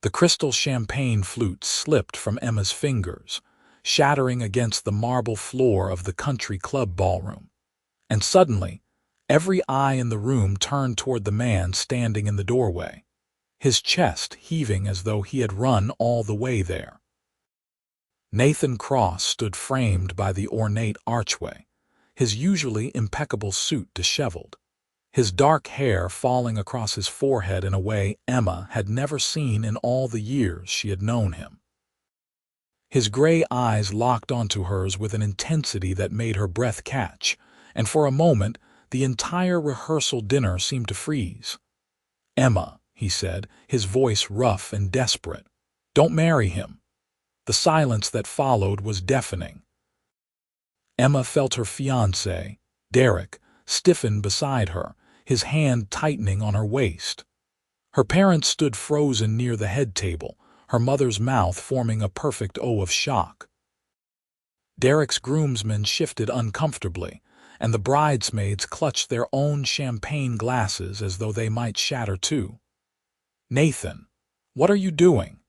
The crystal champagne flute slipped from Emma's fingers, shattering against the marble floor of the country club ballroom. And suddenly, every eye in the room turned toward the man standing in the doorway, his chest heaving as though he had run all the way there. Nathan Cross stood framed by the ornate archway, his usually impeccable suit disheveled, his dark hair falling across his forehead in a way Emma had never seen in all the years she had known him. His gray eyes locked onto hers with an intensity that made her breath catch, and for a moment the entire rehearsal dinner seemed to freeze. "Emma," he said, his voice rough and desperate, "don't marry him." The silence that followed was deafening. Emma felt her fiancé, Derek, stiffen beside her, his hand tightening on her waist. Her parents stood frozen near the head table, her mother's mouth forming a perfect O of shock. Derek's groomsmen shifted uncomfortably, and the bridesmaids clutched their own champagne glasses as though they might shatter too. "Nathan, what are you doing?"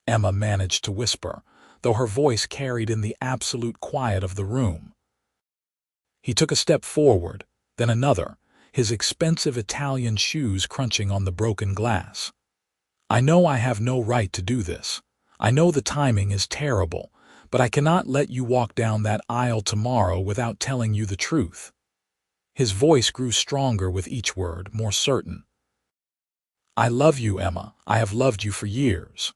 Emma managed to whisper, though her voice carried in the absolute quiet of the room. He took a step forward, then another, his expensive Italian shoes crunching on the broken glass. "I know I have no right to do this. I know the timing is terrible, but I cannot let you walk down that aisle tomorrow without telling you the truth." His voice grew stronger with each word, more certain. "I love you, Emma. I have loved you for years."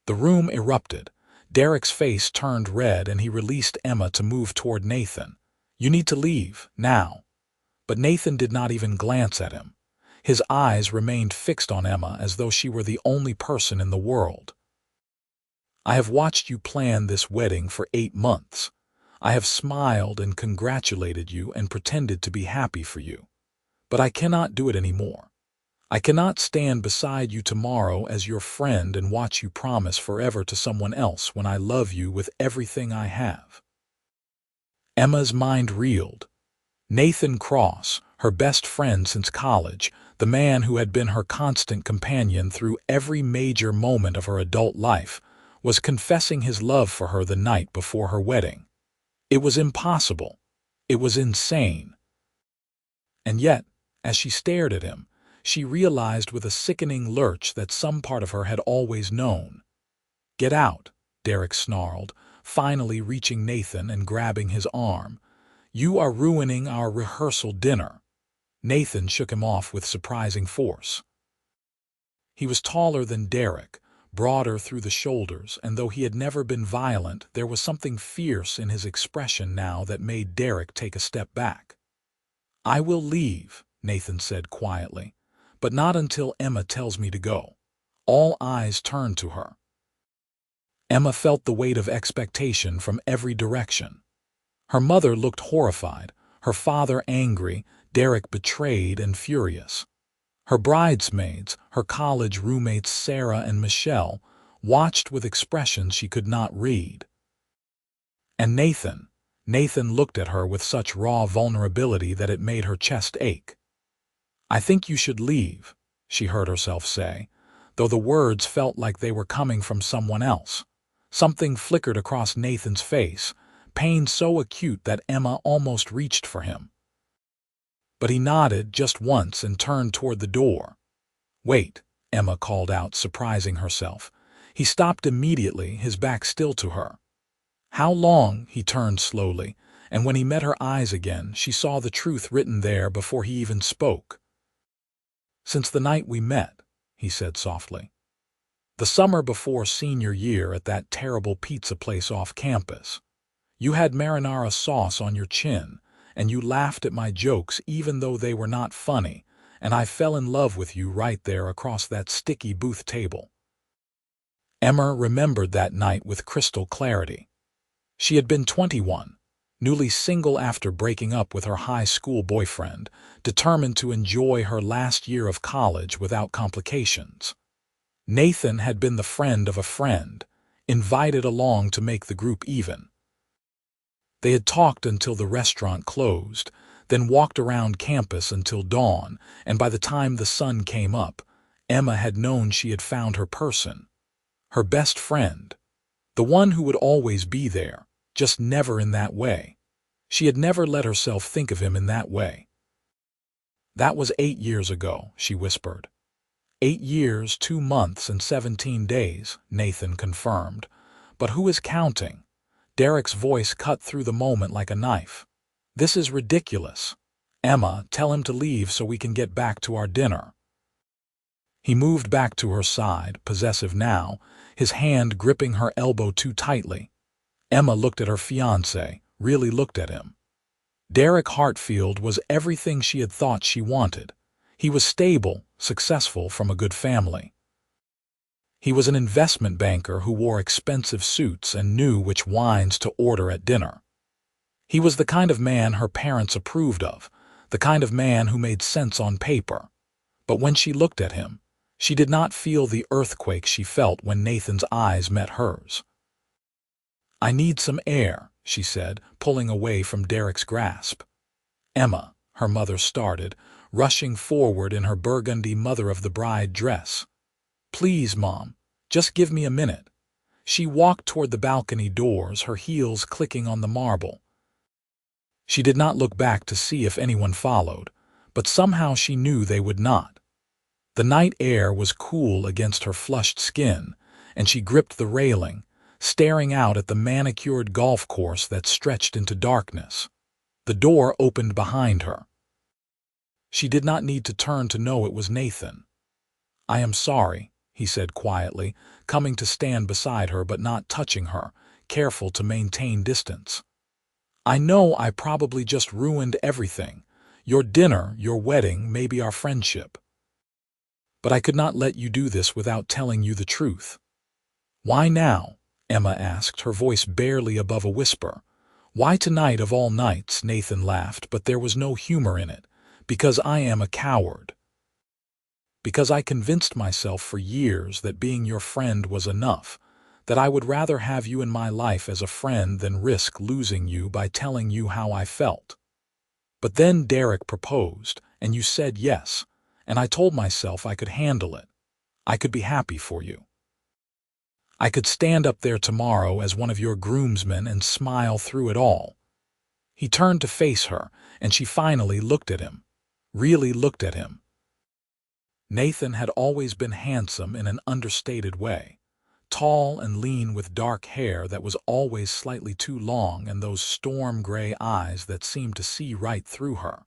The room erupted. Derek's face turned red and he released Emma to move toward Nathan. "You need to leave, now." But Nathan did not even glance at him. His eyes remained fixed on Emma as though she were the only person in the world. "I have watched you plan this wedding for 8 months. I have smiled and congratulated you and pretended to be happy for you. But I cannot do it anymore. I cannot stand beside you tomorrow as your friend and watch you promise forever to someone else when I love you with everything I have." Emma's mind reeled. Nathan Cross, her best friend since college, the man who had been her constant companion through every major moment of her adult life, was confessing his love for her the night before her wedding. It was impossible. It was insane. And yet, as she stared at him, she realized with a sickening lurch that some part of her had always known. "Get out," Derek snarled, finally reaching Nathan and grabbing his arm. "You are ruining our rehearsal dinner." Nathan shook him off with surprising force. He was taller than Derek, broader through the shoulders, and though he had never been violent, there was something fierce in his expression now that made Derek take a step back. "I will leave," Nathan said quietly, "but not until Emma tells me to go." All eyes turned to her. Emma felt the weight of expectation from every direction. Her mother looked horrified, her father angry, Derek betrayed and furious. Her bridesmaids, her college roommates Sarah and Michelle, watched with expressions she could not read. And Nathan looked at her with such raw vulnerability that it made her chest ache. "I think you should leave," she heard herself say, though the words felt like they were coming from someone else. Something flickered across Nathan's face, pain so acute that Emma almost reached for him. But he nodded just once and turned toward the door. "Wait," Emma called out, surprising herself. He stopped immediately, his back still to her. "How long?" He turned slowly, and when he met her eyes again, she saw the truth written there before he even spoke. "Since the night we met," he said softly. "The summer before senior year at that terrible pizza place off campus. You had marinara sauce on your chin, and you laughed at my jokes even though they were not funny, and I fell in love with you right there across that sticky booth table." Emma remembered that night with crystal clarity. She had been 21, newly single after breaking up with her high school boyfriend, determined to enjoy her last year of college without complications. Nathan had been the friend of a friend, invited along to make the group even. They had talked until the restaurant closed, then walked around campus until dawn, and by the time the sun came up, Emma had known she had found her person. her best friend, the one who would always be there, just never in that way. She had never let herself think of him in that way. "That was 8 years ago," she whispered. 8 years, 2 months, and 17 days, Nathan confirmed. "But who is counting?" Derek's voice cut through the moment like a knife. "This is ridiculous. Emma, tell him to leave so we can get back to our dinner." He moved back to her side, possessive now, his hand gripping her elbow too tightly. Emma looked at her fiancé, really looked at him. Derek Hartfield was everything she had thought she wanted. He was stable, successful, from a good family. He was an investment banker who wore expensive suits and knew which wines to order at dinner. He was the kind of man her parents approved of, the kind of man who made sense on paper. But when she looked at him, she did not feel the earthquake she felt when Nathan's eyes met hers. "I need some air," she said, pulling away from Derek's grasp. "Emma," her mother started, rushing forward in her burgundy mother-of-the-bride dress. "Please, Mom, just give me a minute." She walked toward the balcony doors, her heels clicking on the marble. She did not look back to see if anyone followed, but somehow she knew they would not. The night air was cool against her flushed skin, and she gripped the railing, staring out at the manicured golf course that stretched into darkness. The door opened behind her. She did not need to turn to know it was Nathan. "I am sorry," he said quietly, coming to stand beside her but not touching her, careful to maintain distance. "I know I probably just ruined everything. Your dinner, your wedding, maybe our friendship. But I could not let you do this without telling you the truth." "Why now?" Emma asked, her voice barely above a whisper. "Why tonight of all nights?" Nathan laughed, but there was no humor in it. "Because I am a coward. Because I convinced myself for years that being your friend was enough, that I would rather have you in my life as a friend than risk losing you by telling you how I felt. But then Derek proposed, and you said yes, and I told myself I could handle it. I could be happy for you. I could stand up there tomorrow as one of your groomsmen and smile through it all." He turned to face her, and she finally looked at him. Really looked at him. Nathan had always been handsome in an understated way. Tall and lean with dark hair that was always slightly too long and those storm-gray eyes that seemed to see right through her.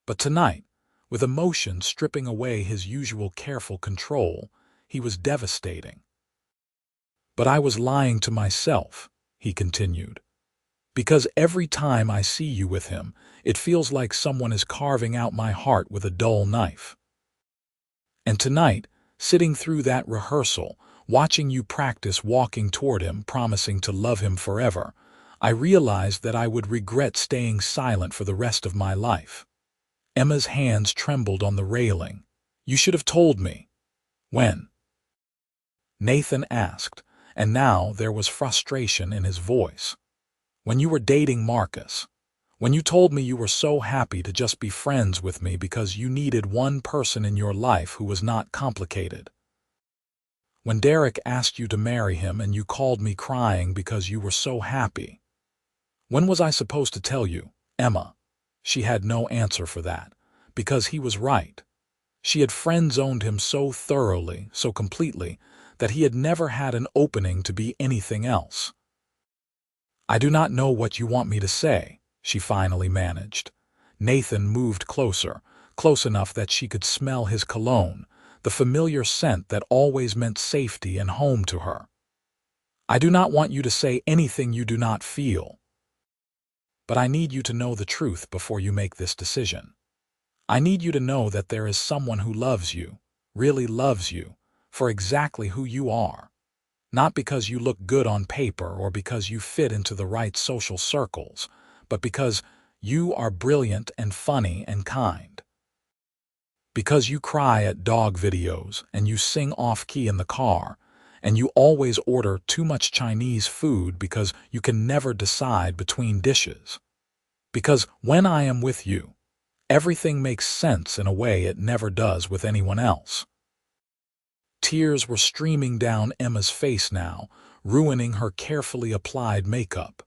But tonight, with emotion stripping away his usual careful control, he was devastating. "But I was lying to myself," he continued. "Because every time I see you with him, it feels like someone is carving out my heart with a dull knife. And tonight, sitting through that rehearsal, watching you practice walking toward him, promising to love him forever, I realized that I would regret staying silent for the rest of my life." Emma's hands trembled on the railing. "You should have told me." "When?" Nathan asked, and now there was frustration in his voice. "When you were dating Marcus. When you told me you were so happy to just be friends with me because you needed one person in your life who was not complicated. When Derek asked you to marry him and you called me crying because you were so happy. When was I supposed to tell you, Emma?" She had no answer for that, because he was right. She had friend-zoned him so thoroughly, so completely, that he had never had an opening to be anything else. "I do not know what you want me to say," she finally managed. Nathan moved closer, close enough that she could smell his cologne, the familiar scent that always meant safety and home to her. "I do not want you to say anything you do not feel. But I need you to know the truth before you make this decision. I need you to know that there is someone who loves you, really loves you, for exactly who you are. Not because you look good on paper or because you fit into the right social circles, but because you are brilliant and funny and kind. Because you cry at dog videos and you sing off-key in the car, and you always order too much Chinese food because you can never decide between dishes. Because when I am with you, everything makes sense in a way it never does with anyone else." Tears were streaming down Emma's face now, ruining her carefully applied makeup.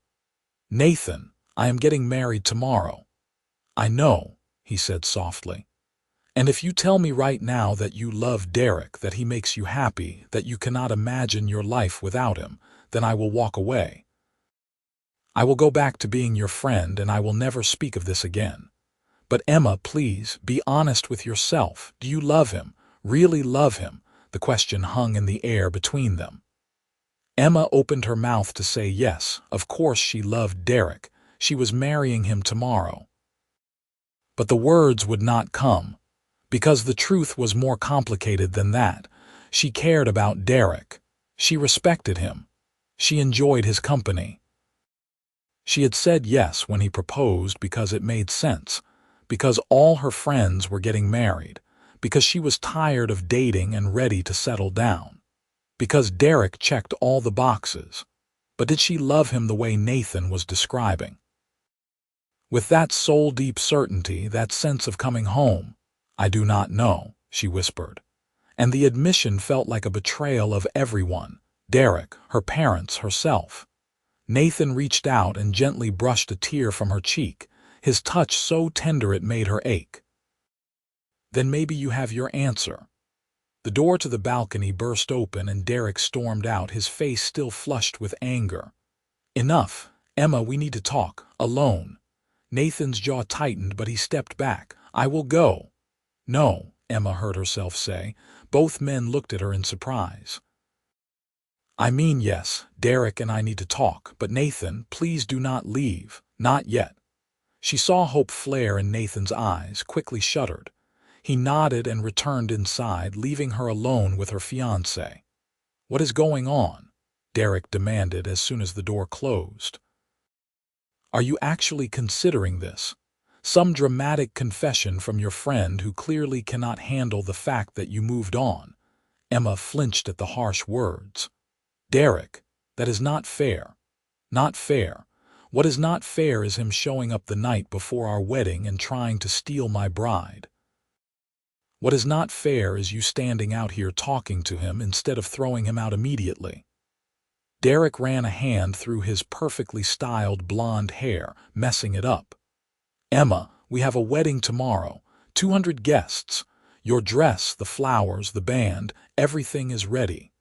"Nathan, I am getting married tomorrow." "I know," he said softly. "And if you tell me right now that you love Derek, that he makes you happy, that you cannot imagine your life without him, then I will walk away. I will go back to being your friend and I will never speak of this again. But Emma, please, be honest with yourself. Do you love him? Really love him?" The question hung in the air between them. Emma opened her mouth to say yes, of course she loved Derek. She was marrying him tomorrow. But the words would not come, because the truth was more complicated than that. She cared about Derek. She respected him. She enjoyed his company. She had said yes when he proposed because it made sense, because all her friends were getting married, because she was tired of dating and ready to settle down, because Derek checked all the boxes. But did she love him the way Nathan was describing? With that soul-deep certainty, that sense of coming home, "I do not know," she whispered. And the admission felt like a betrayal of everyone, Derek, her parents, herself. Nathan reached out and gently brushed a tear from her cheek, his touch so tender it made her ache. "Then maybe you have your answer." The door to the balcony burst open and Derek stormed out, his face still flushed with anger. "Enough. Emma, we need to talk, alone." Nathan's jaw tightened, but he stepped back. "I will go." "No," Emma heard herself say. Both men looked at her in surprise. "I mean yes, Derek and I need to talk, but Nathan, please do not leave. Not yet." She saw hope flare in Nathan's eyes, quickly shuddered. He nodded and returned inside, leaving her alone with her fiancé. "What is going on?" Derek demanded as soon as the door closed. "Are you actually considering this? Some dramatic confession from your friend who clearly cannot handle the fact that you moved on?" Emma flinched at the harsh words. "Derek, that is not fair. Not fair. What is not fair is him showing up the night before our wedding and trying to steal my bride. What is not fair is you standing out here talking to him instead of throwing him out immediately." Derek ran a hand through his perfectly styled blonde hair, messing it up. "Emma, we have a wedding tomorrow. 200 guests. Your dress, the flowers, the band, everything is ready.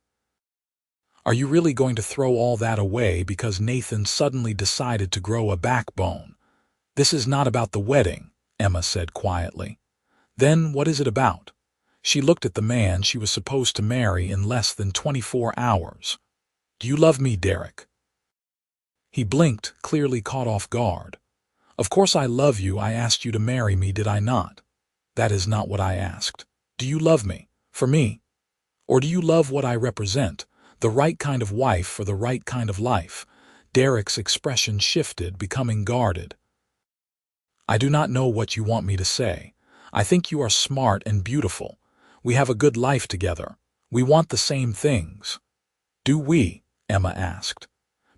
Are you really going to throw all that away because Nathan suddenly decided to grow a backbone?" "This is not about the wedding," Emma said quietly. "Then what is it about?" She looked at the man she was supposed to marry in less than 24 hours. "Do you love me, Derek?" He blinked, clearly caught off guard. "Of course I love you. I asked you to marry me, did I not?" "That is not what I asked. Do you love me? For me? Or do you love what I represent? The right kind of wife for the right kind of life?" Derek's expression shifted, becoming guarded. "I do not know what you want me to say. I think you are smart and beautiful. We have a good life together. We want the same things." "Do we?" Emma asked.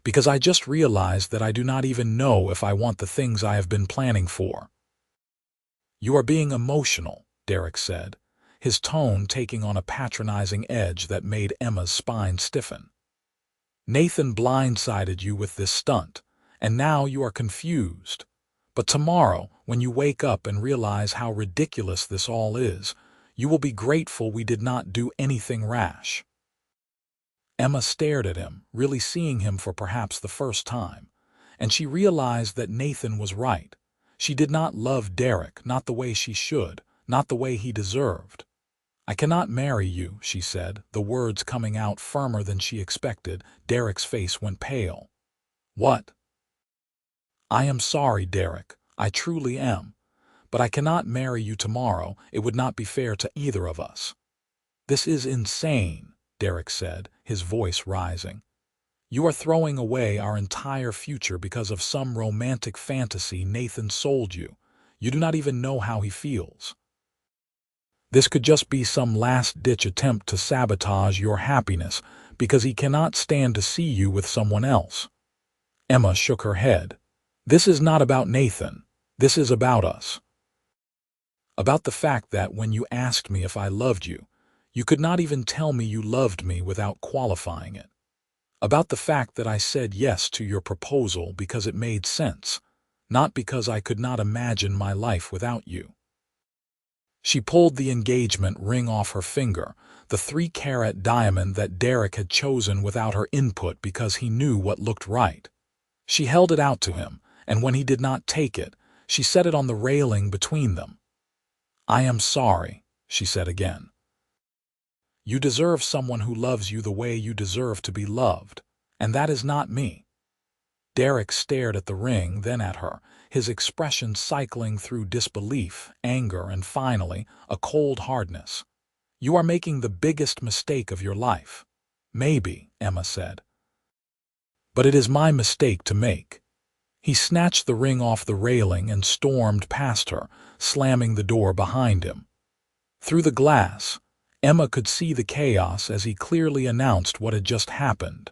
"Because I just realized that I do not even know if I want the things I have been planning for." "You are being emotional," Derek said, his tone taking on a patronizing edge that made Emma's spine stiffen. "Nathan blindsided you with this stunt, and now you are confused. But tomorrow, when you wake up and realize how ridiculous this all is, you will be grateful we did not do anything rash." Emma stared at him, really seeing him for perhaps the first time, and she realized that Nathan was right. She did not love Derek, not the way she should, not the way he deserved. "I cannot marry you," she said, the words coming out firmer than she expected. Derek's face went pale. "What?" "I am sorry, Derek. I truly am. But I cannot marry you tomorrow. It would not be fair to either of us." "This is insane," Derek said, his voice rising. "You are throwing away our entire future because of some romantic fantasy Nathan sold you. You do not even know how he feels. This could just be some last-ditch attempt to sabotage your happiness because he cannot stand to see you with someone else." Emma shook her head. "This is not about Nathan. This is about us. About the fact that when you asked me if I loved you, You could not even tell me you loved me without qualifying it. About the fact that I said yes to your proposal because it made sense, not because I could not imagine my life without you." She pulled the engagement ring off her finger, the 3-carat diamond that Derek had chosen without her input because he knew what looked right. She held it out to him, and when he did not take it, she set it on the railing between them. "I am sorry," she said again. "You deserve someone who loves you the way you deserve to be loved, and that is not me." Derek stared at the ring, then at her, his expression cycling through disbelief, anger, and finally, a cold hardness. "You are making the biggest mistake of your life." "Maybe," Emma said. "But it is my mistake to make." He snatched the ring off the railing and stormed past her, slamming the door behind him. Through the glass, Emma could see the chaos as he clearly announced what had just happened.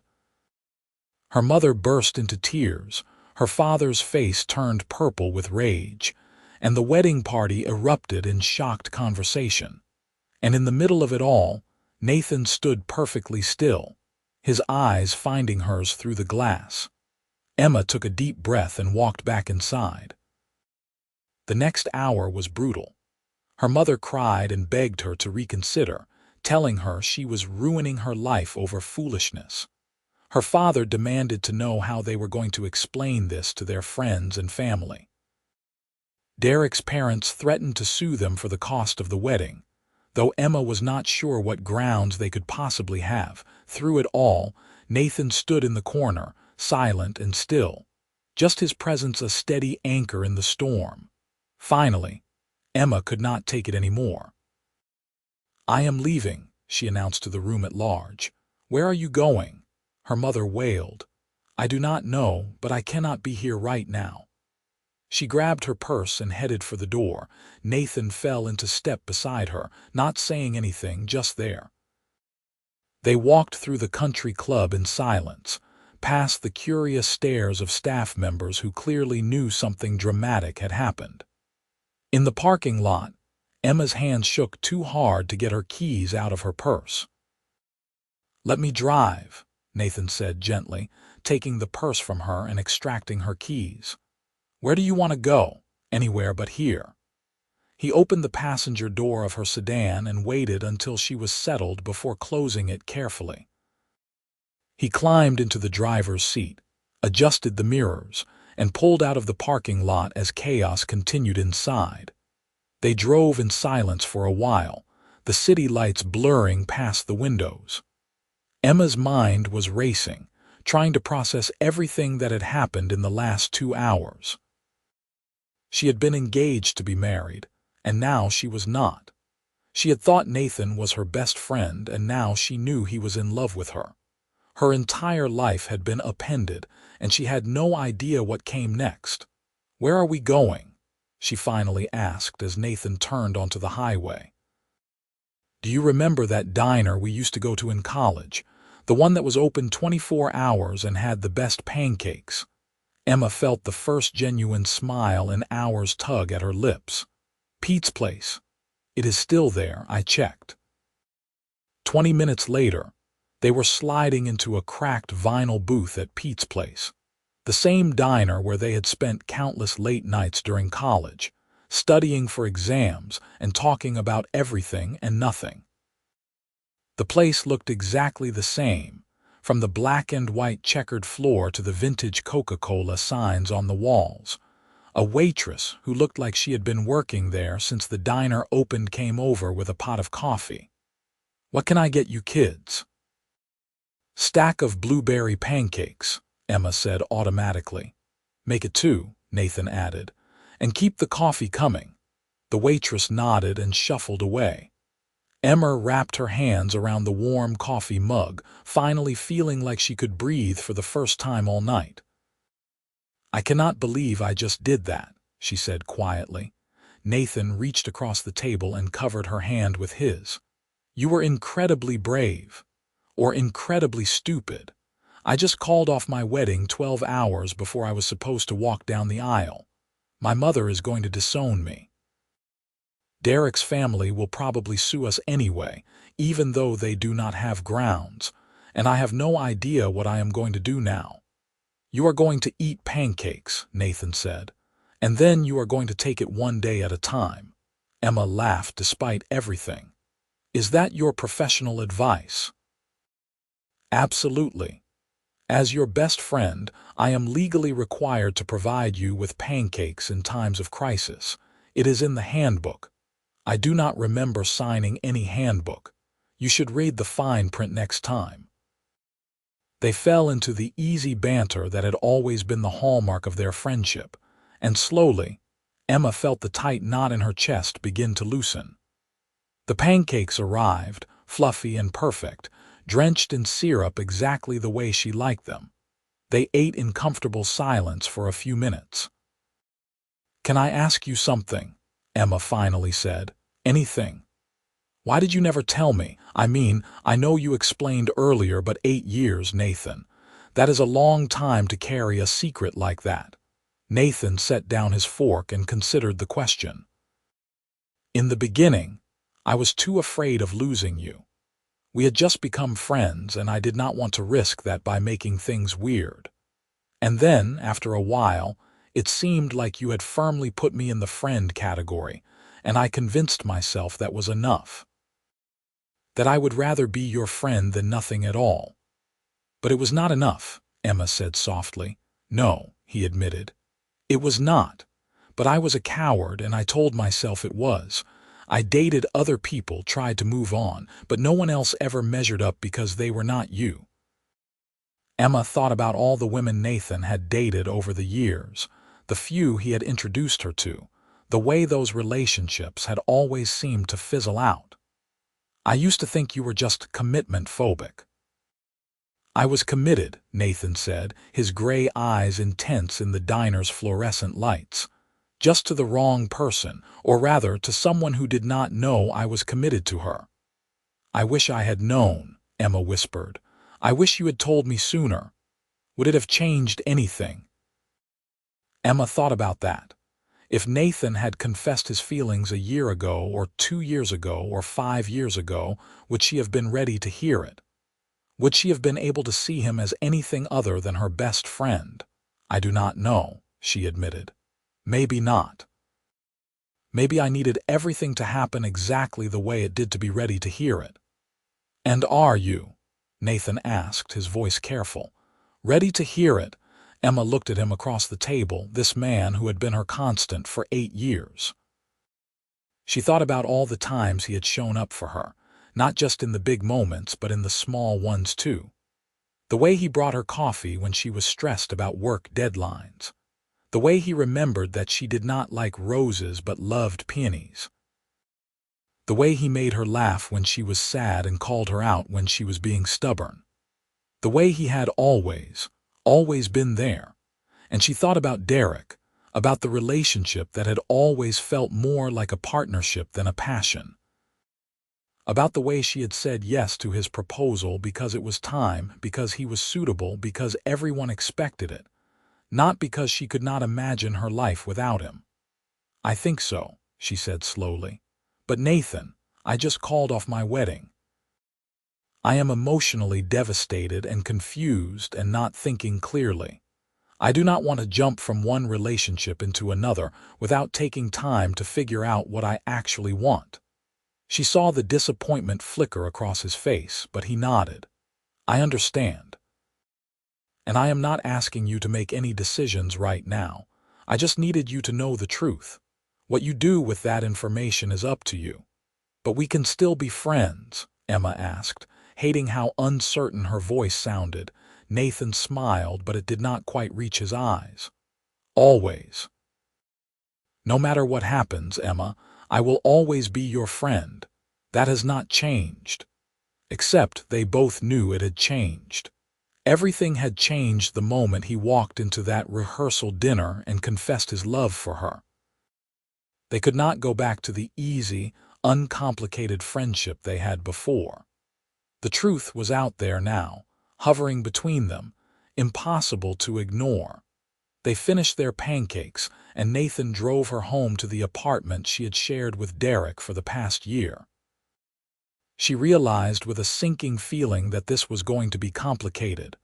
Her mother burst into tears, her father's face turned purple with rage, and the wedding party erupted in shocked conversation. And in the middle of it all, Nathan stood perfectly still, his eyes finding hers through the glass. Emma took a deep breath and walked back inside. The next hour was brutal. Her mother cried and begged her to reconsider, telling her she was ruining her life over foolishness. Her father demanded to know how they were going to explain this to their friends and family. Derek's parents threatened to sue them for the cost of the wedding, though Emma was not sure what grounds they could possibly have. Through it all, Nathan stood in the corner, silent and still, just his presence a steady anchor in the storm. Finally, Emma could not take it anymore. "I am leaving," she announced to the room at large. "Where are you going?" Her mother wailed. "I do not know, but I cannot be here right now." She grabbed her purse and headed for the door. Nathan fell into step beside her, not saying anything, just there. They walked through the country club in silence, past the curious stares of staff members who clearly knew something dramatic had happened. In the parking lot, Emma's hand shook too hard to get her keys out of her purse. "Let me drive," Nathan said gently, taking the purse from her and extracting her keys. "Where do you want to go?" "Anywhere but here." He opened the passenger door of her sedan and waited until she was settled before closing it carefully. He climbed into the driver's seat, adjusted the mirrors, and pulled out of the parking lot as chaos continued inside. They drove in silence for a while, the city lights blurring past the windows. Emma's mind was racing, trying to process everything that had happened in the last 2 hours. She had been engaged to be married, and now she was not. She had thought Nathan was her best friend, and now she knew he was in love with her. Her entire life had been upended, and she had no idea what came next. "Where are we going?" she finally asked as Nathan turned onto the highway. "Do you remember that diner we used to go to in college? The one that was open 24 hours and had the best pancakes?" Emma felt the first genuine smile in hours tug at her lips. "Pete's place. It is still there, I checked." 20 minutes later, they were sliding into a cracked vinyl booth at Pete's place, the same diner where they had spent countless late nights during college, studying for exams and talking about everything and nothing. The place looked exactly the same, from the black and white checkered floor to the vintage Coca-Cola signs on the walls. A waitress who looked like she had been working there since the diner opened came over with a pot of coffee. "What can I get you kids?" "Stack of blueberry pancakes," Emma said automatically. "Make it 2, Nathan added, "and keep the coffee coming." The waitress nodded and shuffled away. Emma wrapped her hands around the warm coffee mug, finally feeling like she could breathe for the first time all night. "I cannot believe I just did that," she said quietly. Nathan reached across the table and covered her hand with his. "You were incredibly brave. Or incredibly stupid. I just called off my wedding 12 hours before I was supposed to walk down the aisle. My mother is going to disown me." Derek's family will probably sue us anyway, even though they do not have grounds, and I have no idea what I am going to do now. You are going to eat pancakes, Nathan said, and then you are going to take it one day at a time. Emma laughed despite everything. Is that your professional advice? Absolutely. As your best friend, I am legally required to provide you with pancakes in times of crisis. It is in the handbook. I do not remember signing any handbook. You should read the fine print next time. They fell into the easy banter that had always been the hallmark of their friendship, and slowly, Emma felt the tight knot in her chest begin to loosen. The pancakes arrived, fluffy and perfect, drenched in syrup exactly the way she liked them. They ate in comfortable silence for a few minutes. "Can I ask you something?" Emma finally said. "Anything." "Why did you never tell me? I mean, I know you explained earlier, but 8 years, Nathan. That is a long time to carry a secret like that." Nathan set down his fork and considered the question. "In the beginning, I was too afraid of losing you. We had just become friends, and I did not want to risk that by making things weird. And then, after a while, it seemed like you had firmly put me in the friend category, and I convinced myself that was enough. That I would rather be your friend than nothing at all." "But it was not enough," Emma said softly. "No," he admitted. "It was not. But I was a coward, and I told myself it was. I dated other people, tried to move on, but no one else ever measured up because they were not you." Emma thought about all the women Nathan had dated over the years, the few he had introduced her to, the way those relationships had always seemed to fizzle out. "I used to think you were just commitment phobic." "I was committed," Nathan said, his gray eyes intense in the diner's fluorescent lights. "Just to the wrong person, or rather to someone who did not know I was committed to her." "I wish I had known," Emma whispered. "I wish you had told me sooner. Would it have changed anything?" Emma thought about that. If Nathan had confessed his feelings a year ago, or 2 years ago, or 5 years ago, would she have been ready to hear it? Would she have been able to see him as anything other than her best friend? "I do not know," she admitted. "Maybe not. Maybe I needed everything to happen exactly the way it did to be ready to hear it." "And are you?" Nathan asked, his voice careful. "Ready to hear it?" Emma looked at him across the table, this man who had been her constant for 8 years. She thought about all the times he had shown up for her, not just in the big moments, but in the small ones too. The way he brought her coffee when she was stressed about work deadlines. The way he remembered that she did not like roses but loved peonies. The way he made her laugh when she was sad and called her out when she was being stubborn. The way he had always been there. And she thought about Derek, about the relationship that had always felt more like a partnership than a passion. About the way she had said yes to his proposal because it was time, because he was suitable, because everyone expected it. Not because she could not imagine her life without him. "I think so," she said slowly. "But Nathan, I just called off my wedding. I am emotionally devastated and confused and not thinking clearly. I do not want to jump from one relationship into another without taking time to figure out what I actually want." She saw the disappointment flicker across his face, but he nodded. "I understand. And I am not asking you to make any decisions right now. I just needed you to know the truth. What you do with that information is up to you. But we can still be friends?" Emma asked, hating how uncertain her voice sounded. Nathan smiled, but it did not quite reach his eyes. "Always. No matter what happens, Emma, I will always be your friend. That has not changed." Except they both knew it had changed. Everything had changed the moment he walked into that rehearsal dinner and confessed his love for her. They could not go back to the easy, uncomplicated friendship they had before. The truth was out there now, hovering between them, impossible to ignore. They finished their pancakes, and Nathan drove her home to the apartment she had shared with Derek for the past year. She realized with a sinking feeling that this was going to be complicated.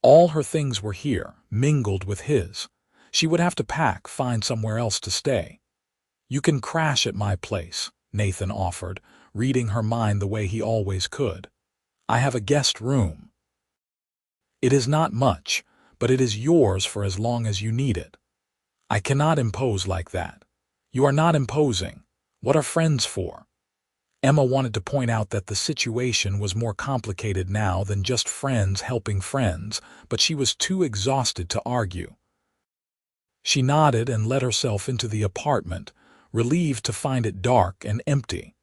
All her things were here, mingled with his. She would have to pack, find somewhere else to stay. "You can crash at my place," Nathan offered, reading her mind the way he always could. "I have a guest room. It is not much, but it is yours for as long as you need it." "I cannot impose like that." "You are not imposing. What are friends for?" Emma wanted to point out that the situation was more complicated now than just friends helping friends, but she was too exhausted to argue. She nodded and let herself into the apartment, relieved to find it dark and empty.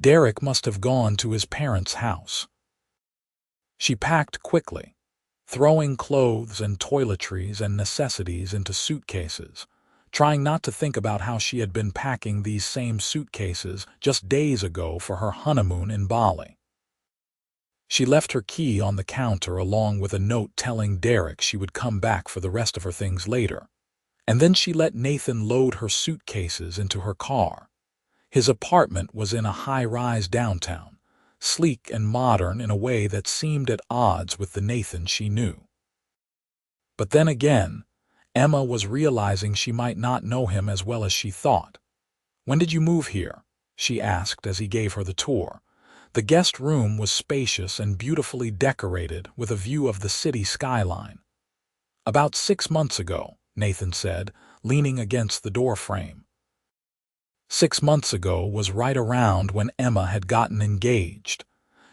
Derek must have gone to his parents' house. She packed quickly, throwing clothes and toiletries and necessities into suitcases, trying not to think about how she had been packing these same suitcases just days ago for her honeymoon in Bali. She left her key on the counter along with a note telling Derek she would come back for the rest of her things later. And then she let Nathan load her suitcases into her car. His apartment was in a high-rise downtown, sleek and modern in a way that seemed at odds with the Nathan she knew. But then again, Emma was realizing she might not know him as well as she thought. "When did you move here?" she asked as he gave her the tour. The guest room was spacious and beautifully decorated with a view of the city skyline. "About 6 months ago," Nathan said, leaning against the doorframe. 6 months ago was right around when Emma had gotten engaged.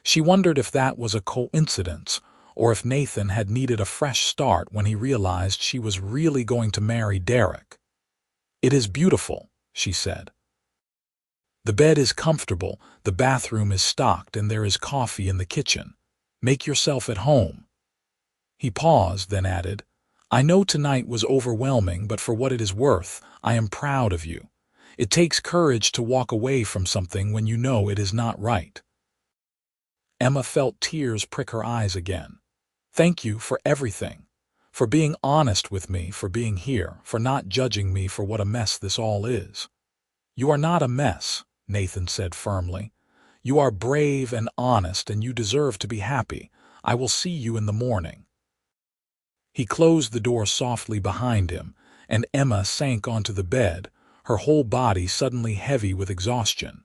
She wondered if that was a coincidence, or if Nathan had needed a fresh start when he realized she was really going to marry Derek. "It is beautiful," she said. "The bed is comfortable, the bathroom is stocked, and there is coffee in the kitchen. Make yourself at home." He paused, then added, "I know tonight was overwhelming, but for what it is worth, I am proud of you. It takes courage to walk away from something when you know it is not right." Emma felt tears prick her eyes again. "Thank you for everything. For being honest with me, for being here, for not judging me for what a mess this all is." "You are not a mess," Nathan said firmly. "You are brave and honest, and you deserve to be happy. I will see you in the morning." He closed the door softly behind him, and Emma sank onto the bed, her whole body suddenly heavy with exhaustion.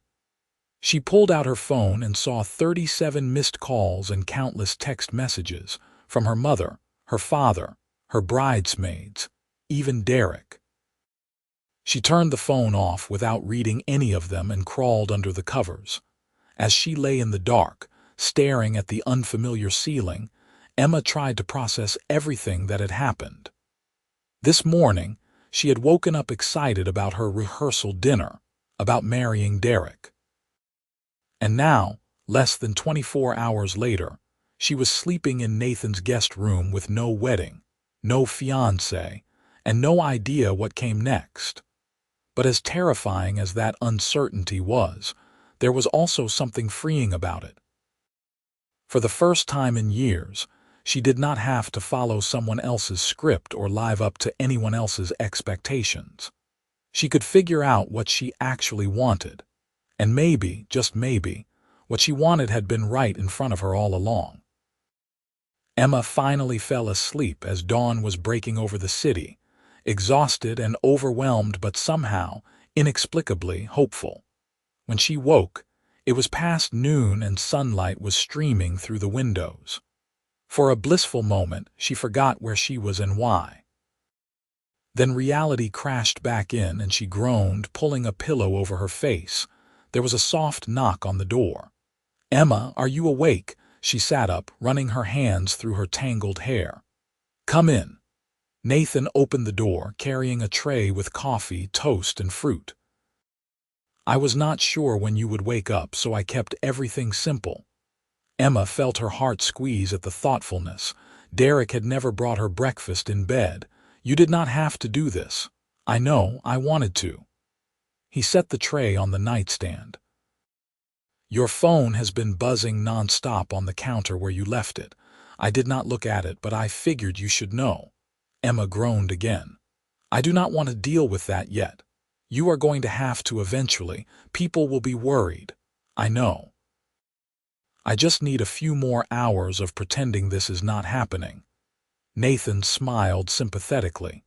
She pulled out her phone and saw 37 missed calls and countless text messages from her mother, her father, her bridesmaids, even Derek. She turned the phone off without reading any of them and crawled under the covers. As she lay in the dark, staring at the unfamiliar ceiling, Emma tried to process everything that had happened. This morning, she had woken up excited about her rehearsal dinner, about marrying Derek. And now, less than 24 hours later, she was sleeping in Nathan's guest room with no wedding, no fiancé, and no idea what came next. But as terrifying as that uncertainty was, there was also something freeing about it. For the first time in years, she did not have to follow someone else's script or live up to anyone else's expectations. She could figure out what she actually wanted, and maybe, just maybe, what she wanted had been right in front of her all along. Emma finally fell asleep as dawn was breaking over the city, exhausted and overwhelmed but somehow, inexplicably, hopeful. When she woke, it was past noon and sunlight was streaming through the windows. For a blissful moment, she forgot where she was and why. Then reality crashed back in and she groaned, pulling a pillow over her face. There was a soft knock on the door. "Emma, are you awake?" She sat up, running her hands through her tangled hair. "Come in." Nathan opened the door, carrying a tray with coffee, toast, and fruit. "I was not sure when you would wake up, so I kept everything simple." Emma felt her heart squeeze at the thoughtfulness. Derek had never brought her breakfast in bed. "You did not have to do this." "I know, I wanted to." He set the tray on the nightstand. "Your phone has been buzzing nonstop on the counter where you left it. I did not look at it, but I figured you should know." Emma groaned again. I do not want to deal with that yet. You are going to have to eventually. People will be worried. I know. I just need a few more hours of pretending this is not happening. Nathan smiled sympathetically.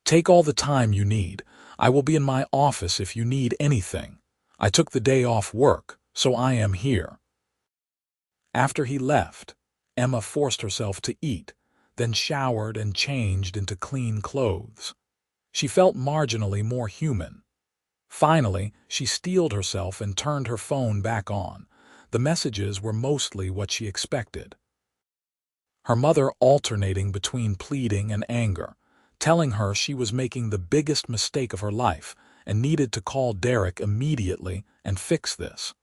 Take all the time you need. I will be in my office if you need anything. I took the day off work, so I am here. After he left, Emma forced herself to eat, then showered and changed into clean clothes. She felt marginally more human. Finally, she steeled herself and turned her phone back on. The messages were mostly what she expected. Her mother alternating between pleading and anger, telling her she was making the biggest mistake of her life and needed to call Derek immediately and fix this.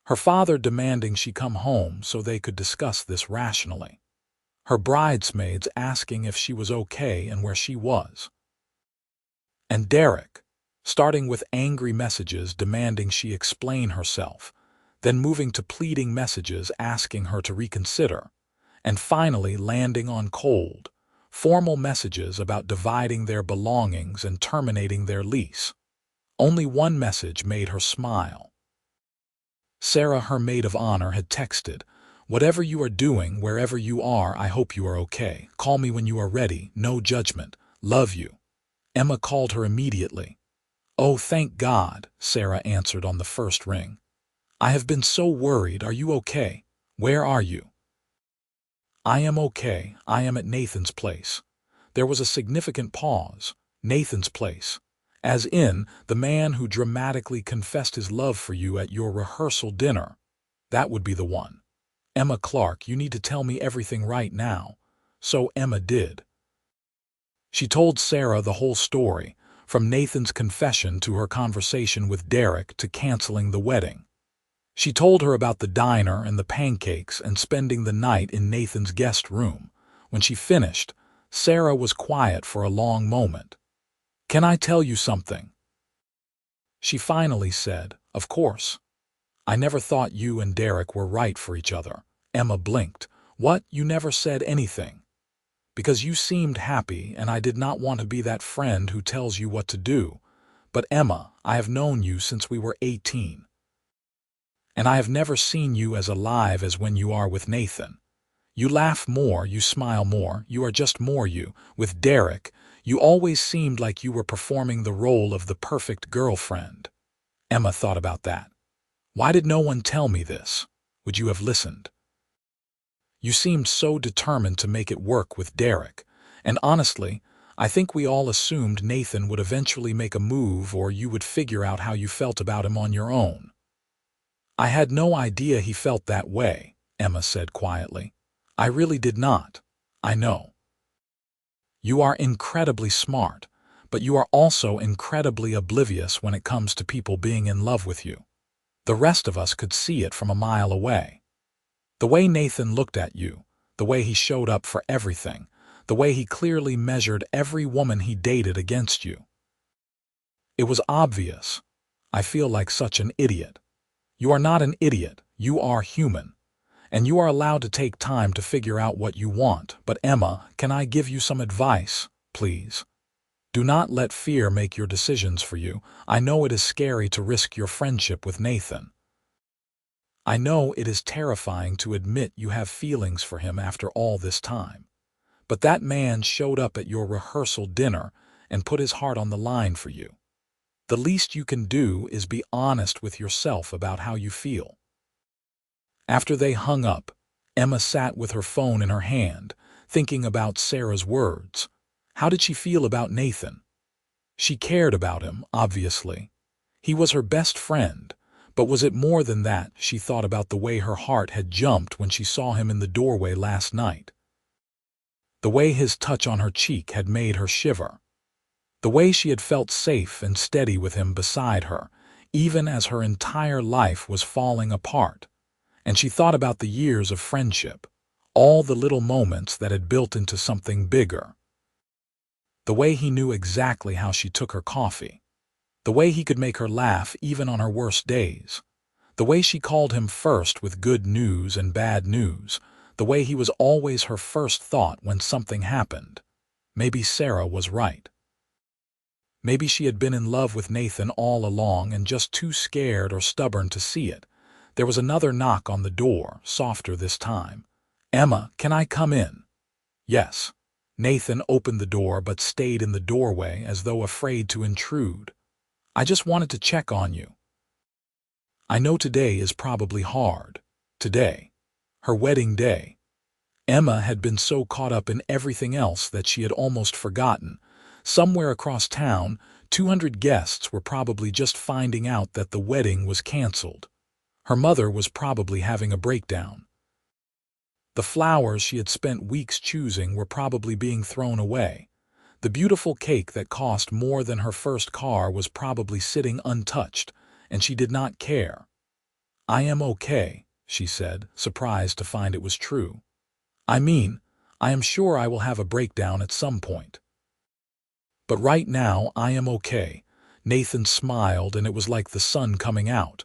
Her father demanding she come home so they could discuss this rationally. Her bridesmaids asking if she was okay and where she was. And Derek, starting with angry messages demanding she explain herself, then moving to pleading messages asking her to reconsider, and finally landing on cold, formal messages about dividing their belongings and terminating their lease. Only one message made her smile. Sarah, her maid of honor, had texted, "Whatever you are doing, wherever you are, I hope you are okay. Call me when you are ready. No judgment. Love you." Emma called her immediately. "Oh, thank God," Sarah answered on the first ring. "I have been so worried. Are you okay? Where are you?" "I am okay. I am at Nathan's place." There was a significant pause. Nathan's place. As in, the man who dramatically confessed his love for you at your rehearsal dinner. That would be the one. "Emma Clark, you need to tell me everything right now." So Emma did. She told Sarah the whole story, from Nathan's confession to her conversation with Derek to canceling the wedding. She told her about the diner and the pancakes and spending the night in Nathan's guest room. When she finished, Sarah was quiet for a long moment. "Can I tell you something?" She finally said, "Of course." "I never thought you and Derek were right for each other." Emma blinked. "What? You never said anything?" "Because you seemed happy and I did not want to be that friend who tells you what to do. But Emma, I have known you since we were 18. And I have never seen you as alive as when you are with Nathan. You laugh more, you smile more, you are just more you. With Derek, you always seemed like you were performing the role of the perfect girlfriend." Emma thought about that. "Why did no one tell me this? Would you have listened? You seemed so determined to make it work with Derek, and honestly, I think we all assumed Nathan would eventually make a move or you would figure out how you felt about him on your own." "I had no idea he felt that way," Emma said quietly. "I really did not. I know. You are incredibly smart, but you are also incredibly oblivious when it comes to people being in love with you. The rest of us could see it from a mile away. The way Nathan looked at you, the way he showed up for everything, the way he clearly measured every woman he dated against you. It was obvious. I feel like such an idiot. You are not an idiot, you are human. And you are allowed to take time to figure out what you want. But Emma, can I give you some advice, please? Do not let fear make your decisions for you. I know it is scary to risk your friendship with Nathan. I know it is terrifying to admit you have feelings for him after all this time. But that man showed up at your rehearsal dinner and put his heart on the line for you. The least you can do is be honest with yourself about how you feel." After they hung up, Emma sat with her phone in her hand, thinking about Sarah's words. How did she feel about Nathan? She cared about him, obviously. He was her best friend, but was it more than that? She thought about the way her heart had jumped when she saw him in the doorway last night. The way his touch on her cheek had made her shiver. The way she had felt safe and steady with him beside her, even as her entire life was falling apart. And she thought about the years of friendship, all the little moments that had built into something bigger. The way he knew exactly how she took her coffee. The way he could make her laugh even on her worst days. The way she called him first with good news and bad news. The way he was always her first thought when something happened. Maybe Sarah was right. Maybe she had been in love with Nathan all along and just too scared or stubborn to see it. There was another knock on the door, softer this time. "Emma, can I come in?" Yes. Nathan opened the door but stayed in the doorway as though afraid to intrude. "I just wanted to check on you. I know today is probably hard. Today. Her wedding day." Emma had been so caught up in everything else that she had almost forgotten. Somewhere across town, 200 guests were probably just finding out that the wedding was canceled. Her mother was probably having a breakdown. The flowers she had spent weeks choosing were probably being thrown away. The beautiful cake that cost more than her first car was probably sitting untouched, and she did not care. "I am okay," she said, surprised to find it was true. "I mean, I am sure I will have a breakdown at some point. But right now, I am okay." Nathan smiled, and it was like the sun coming out.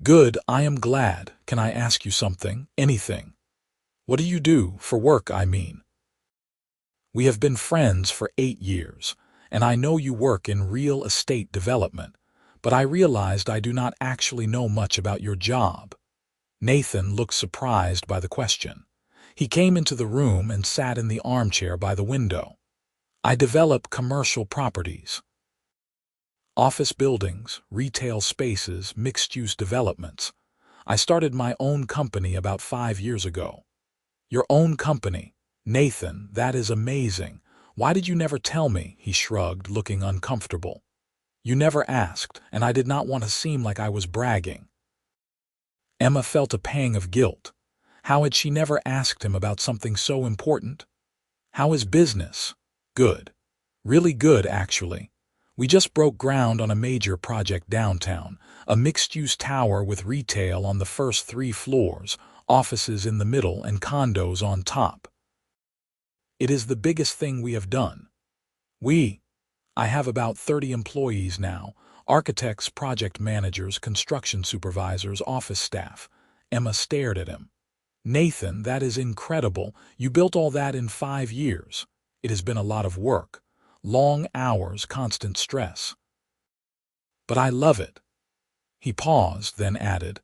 "Good, I am glad. Can I ask you something? Anything?" "What do you do, for work, I mean?" "We have been friends for 8 years, and I know you work in real estate development, but I realized I do not actually know much about your job." Nathan looked surprised by the question. He came into the room and sat in the armchair by the window. "I develop commercial properties. Office buildings, retail spaces, mixed-use developments. I started my own company about 5 years ago." "Your own company? Nathan, that is amazing. Why did you never tell me?" He shrugged, looking uncomfortable. "You never asked, and I did not want to seem like I was bragging." Emma felt a pang of guilt. How had she never asked him about something so important? "How is business?" "Good. Really good, actually. We just broke ground on a major project downtown, a mixed-use tower with retail on the first 3 floors, offices in the middle, and condos on top. It is the biggest thing we have done. I have about 30 employees now, architects, project managers, construction supervisors, office staff." Emma stared at him. "Nathan, that is incredible. You built all that in 5 years. It has been a lot of work. Long hours, constant stress." "But I love it." He paused, then added,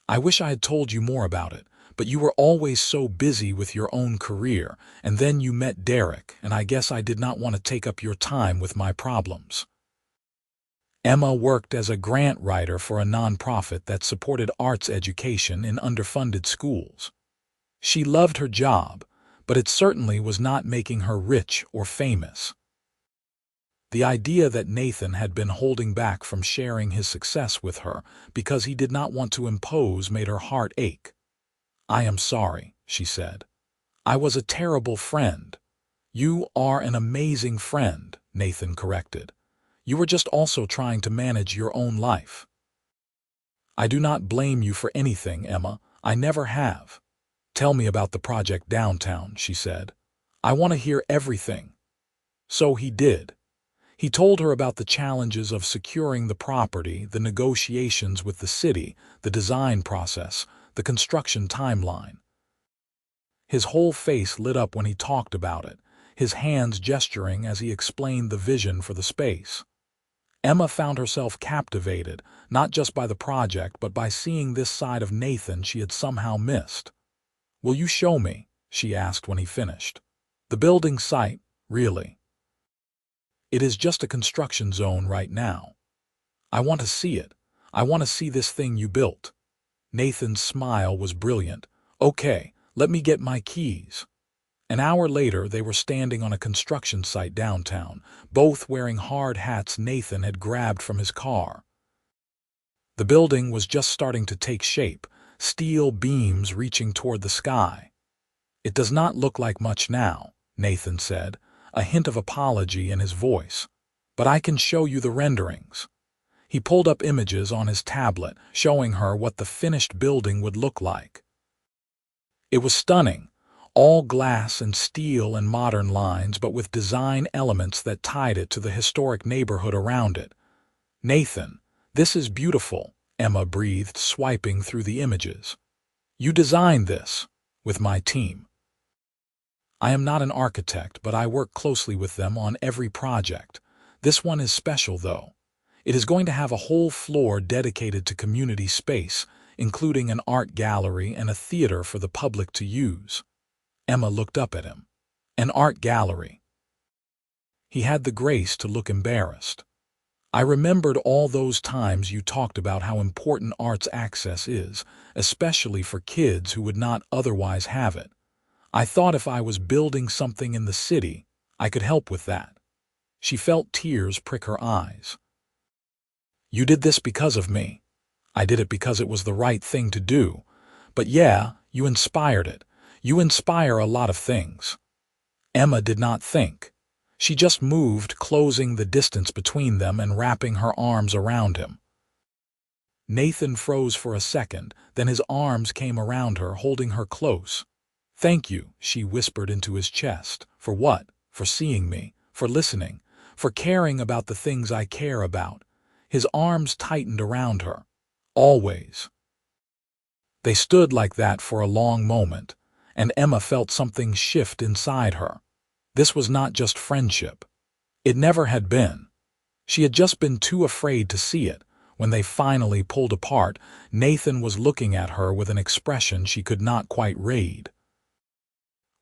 "I wish I had told you more about it, but you were always so busy with your own career, and then you met Derek, and I guess I did not want to take up your time with my problems." Emma worked as a grant writer for a nonprofit that supported arts education in underfunded schools. She loved her job, but it certainly was not making her rich or famous. The idea that Nathan had been holding back from sharing his success with her because he did not want to impose made her heart ache. "I am sorry," she said. "I was a terrible friend." "You are an amazing friend," Nathan corrected. "You were just also trying to manage your own life." "I do not blame you for anything, Emma. I never have." "Tell me about the project downtown," she said. "I want to hear everything." So he did. He told her about the challenges of securing the property, the negotiations with the city, the design process, the construction timeline. His whole face lit up when he talked about it, his hands gesturing as he explained the vision for the space. Emma found herself captivated, not just by the project but by seeing this side of Nathan she had somehow missed. "Will you show me?" she asked when he finished. "The building site, really. It is just a construction zone right now. I want to see it. I want to see this thing you built." Nathan's smile was brilliant. "Okay, let me get my keys." An hour later, they were standing on a construction site downtown, both wearing hard hats Nathan had grabbed from his car. The building was just starting to take shape, steel beams reaching toward the sky. "It does not look like much now," Nathan said, a hint of apology in his voice. "But I can show you the renderings." He pulled up images on his tablet, showing her what the finished building would look like. It was stunning, all glass and steel and modern lines, but with design elements that tied it to the historic neighborhood around it. "Nathan, this is beautiful," Emma breathed, swiping through the images. "You designed this?" "With my team." I am not an architect, but I work closely with them on every project. This one is special, though. It is going to have a whole floor dedicated to community space, including an art gallery and a theater for the public to use. Emma looked up at him. An art gallery. He had the grace to look embarrassed. I remembered all those times you talked about how important arts access is, especially for kids who would not otherwise have it. I thought if I was building something in the city, I could help with that. She felt tears prick her eyes. You did this because of me. I did it because it was the right thing to do. But yeah, you inspired it. You inspire a lot of things. Emma did not think. She just moved, closing the distance between them and wrapping her arms around him. Nathan froze for a second, then his arms came around her, holding her close. Thank you, she whispered into his chest. For what? For seeing me, for listening, for caring about the things I care about. His arms tightened around her. Always. They stood like that for a long moment, and Emma felt something shift inside her. This was not just friendship. It never had been. She had just been too afraid to see it. When they finally pulled apart, Nathan was looking at her with an expression she could not quite read.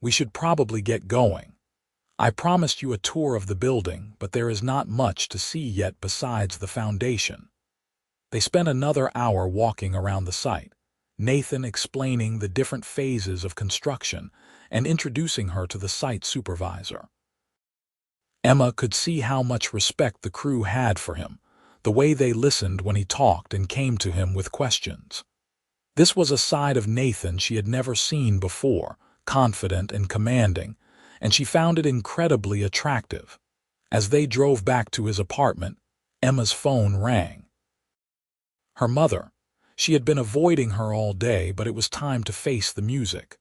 We should probably get going. I promised you a tour of the building, but there is not much to see yet besides the foundation. They spent another hour walking around the site, Nathan explaining the different phases of construction and introducing her to the site supervisor. Emma could see how much respect the crew had for him, the way they listened when he talked and came to him with questions. This was a side of Nathan she had never seen before, confident and commanding, and she found it incredibly attractive. As they drove back to his apartment, Emma's phone rang. Her mother. She had been avoiding her all day, but it was time to face the music.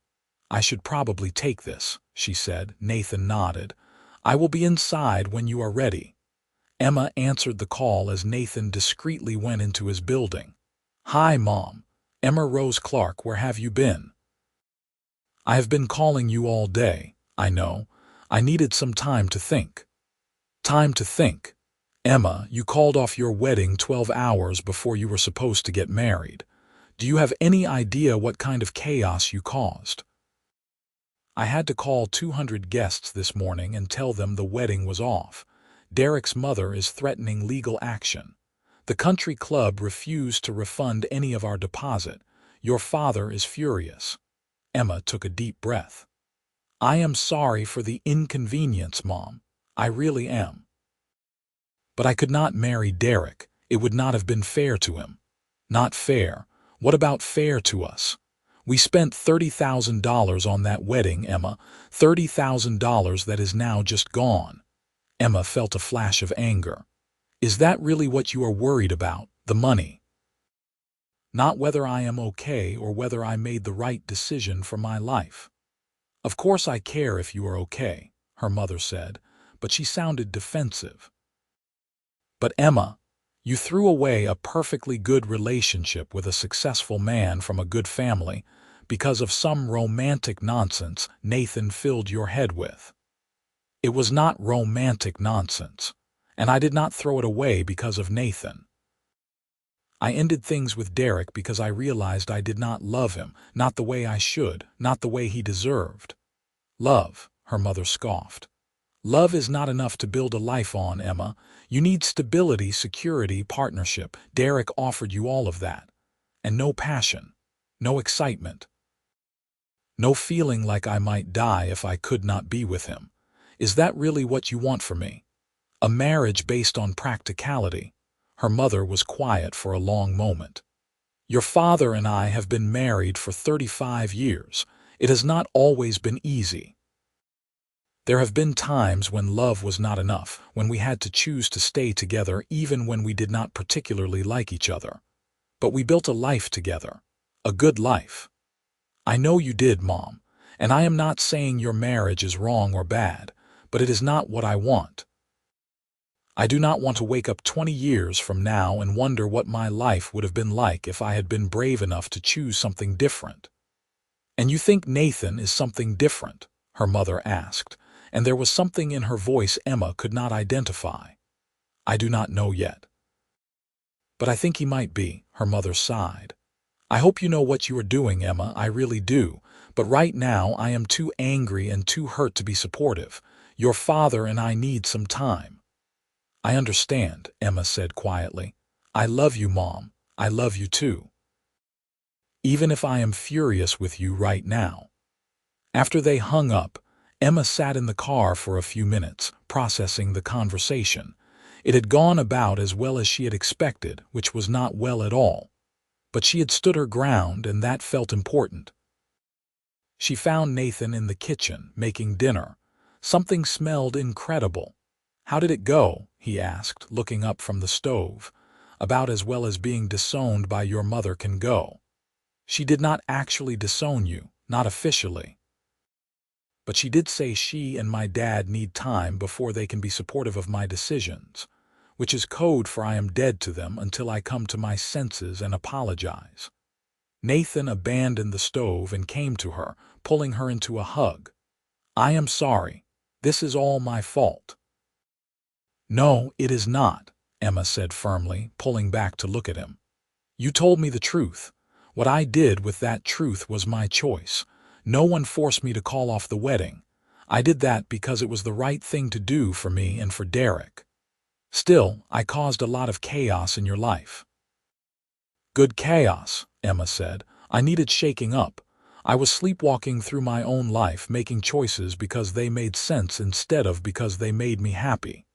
I should probably take this, she said. Nathan nodded. I will be inside when you are ready. Emma answered the call as Nathan discreetly went into his building. Hi, Mom. Emma Rose Clark, where have you been? I have been calling you all day. I know. I needed some time to think. Time to think. Emma, you called off your wedding 12 hours before you were supposed to get married. Do you have any idea what kind of chaos you caused? I had to call 200 guests this morning and tell them the wedding was off. Derek's mother is threatening legal action. The country club refused to refund any of our deposit. Your father is furious. Emma took a deep breath. I am sorry for the inconvenience, Mom. I really am. But I could not marry Derek. It would not have been fair to him. Not fair. What about fair to us? We spent $30,000 on that wedding, Emma. $30,000 that is now just gone. Emma felt a flash of anger. Is that really what you are worried about, the money? Not whether I am okay or whether I made the right decision for my life. Of course I care if you are okay, her mother said, but she sounded defensive. But Emma, you threw away a perfectly good relationship with a successful man from a good family because of some romantic nonsense Nathan filled your head with. It was not romantic nonsense, and I did not throw it away because of Nathan. I ended things with Derek because I realized I did not love him, not the way I should, not the way he deserved. Love, her mother scoffed. Love is not enough to build a life on, Emma. You need stability, security, partnership. Derek offered you all of that. And no passion, no excitement. No feeling like I might die if I could not be with him. Is that really what you want for me? A marriage based on practicality? Her mother was quiet for a long moment. Your father and I have been married for 35 years. It has not always been easy. There have been times when love was not enough, when we had to choose to stay together even when we did not particularly like each other. But we built a life together. A good life. I know you did, Mom, and I am not saying your marriage is wrong or bad, but it is not what I want. I do not want to wake up 20 years from now and wonder what my life would have been like if I had been brave enough to choose something different. And you think Nathan is something different, her mother asked, and there was something in her voice Emma could not identify. I do not know yet. But I think he might be, her mother sighed. I hope you know what you are doing, Emma, I really do, but right now I am too angry and too hurt to be supportive. Your father and I need some time. I understand, Emma said quietly. I love you, Mom. I love you too. Even if I am furious with you right now. After they hung up, Emma sat in the car for a few minutes, processing the conversation. It had gone about as well as she had expected, which was not well at all. But she had stood her ground, and that felt important. She found Nathan in the kitchen, making dinner. Something smelled incredible. How did it go? He asked, looking up from the stove. About as well as being disowned by your mother can go. She did not actually disown you, not officially. But she did say she and my dad need time before they can be supportive of my decisions, which is code for I am dead to them until I come to my senses and apologize. Nathan abandoned the stove and came to her, pulling her into a hug. I am sorry. This is all my fault. No, it is not, Emma said firmly, pulling back to look at him. You told me the truth. What I did with that truth was my choice. No one forced me to call off the wedding. I did that because it was the right thing to do for me and for Derek. Still, I caused a lot of chaos in your life. Good chaos, Emma said. I needed shaking up. I was sleepwalking through my own life, making choices because they made sense instead of because they made me happy.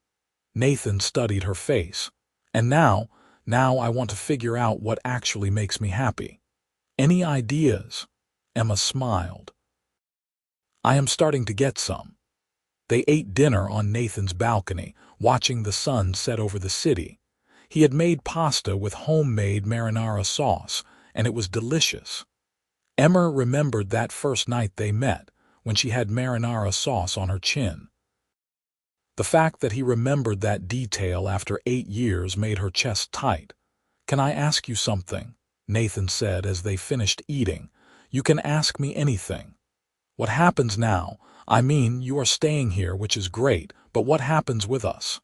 Nathan studied her face. And now I want to figure out what actually makes me happy. Any ideas? Emma smiled. I am starting to get some. They ate dinner on Nathan's balcony, watching the sun set over the city. He had made pasta with homemade marinara sauce, and it was delicious. Emma remembered that first night they met, when she had marinara sauce on her chin. The fact that he remembered that detail after 8 years made her chest tight. Can I ask you something? Nathan said as they finished eating. You can ask me anything. What happens now? I mean, you are staying here, which is great, but what happens with us?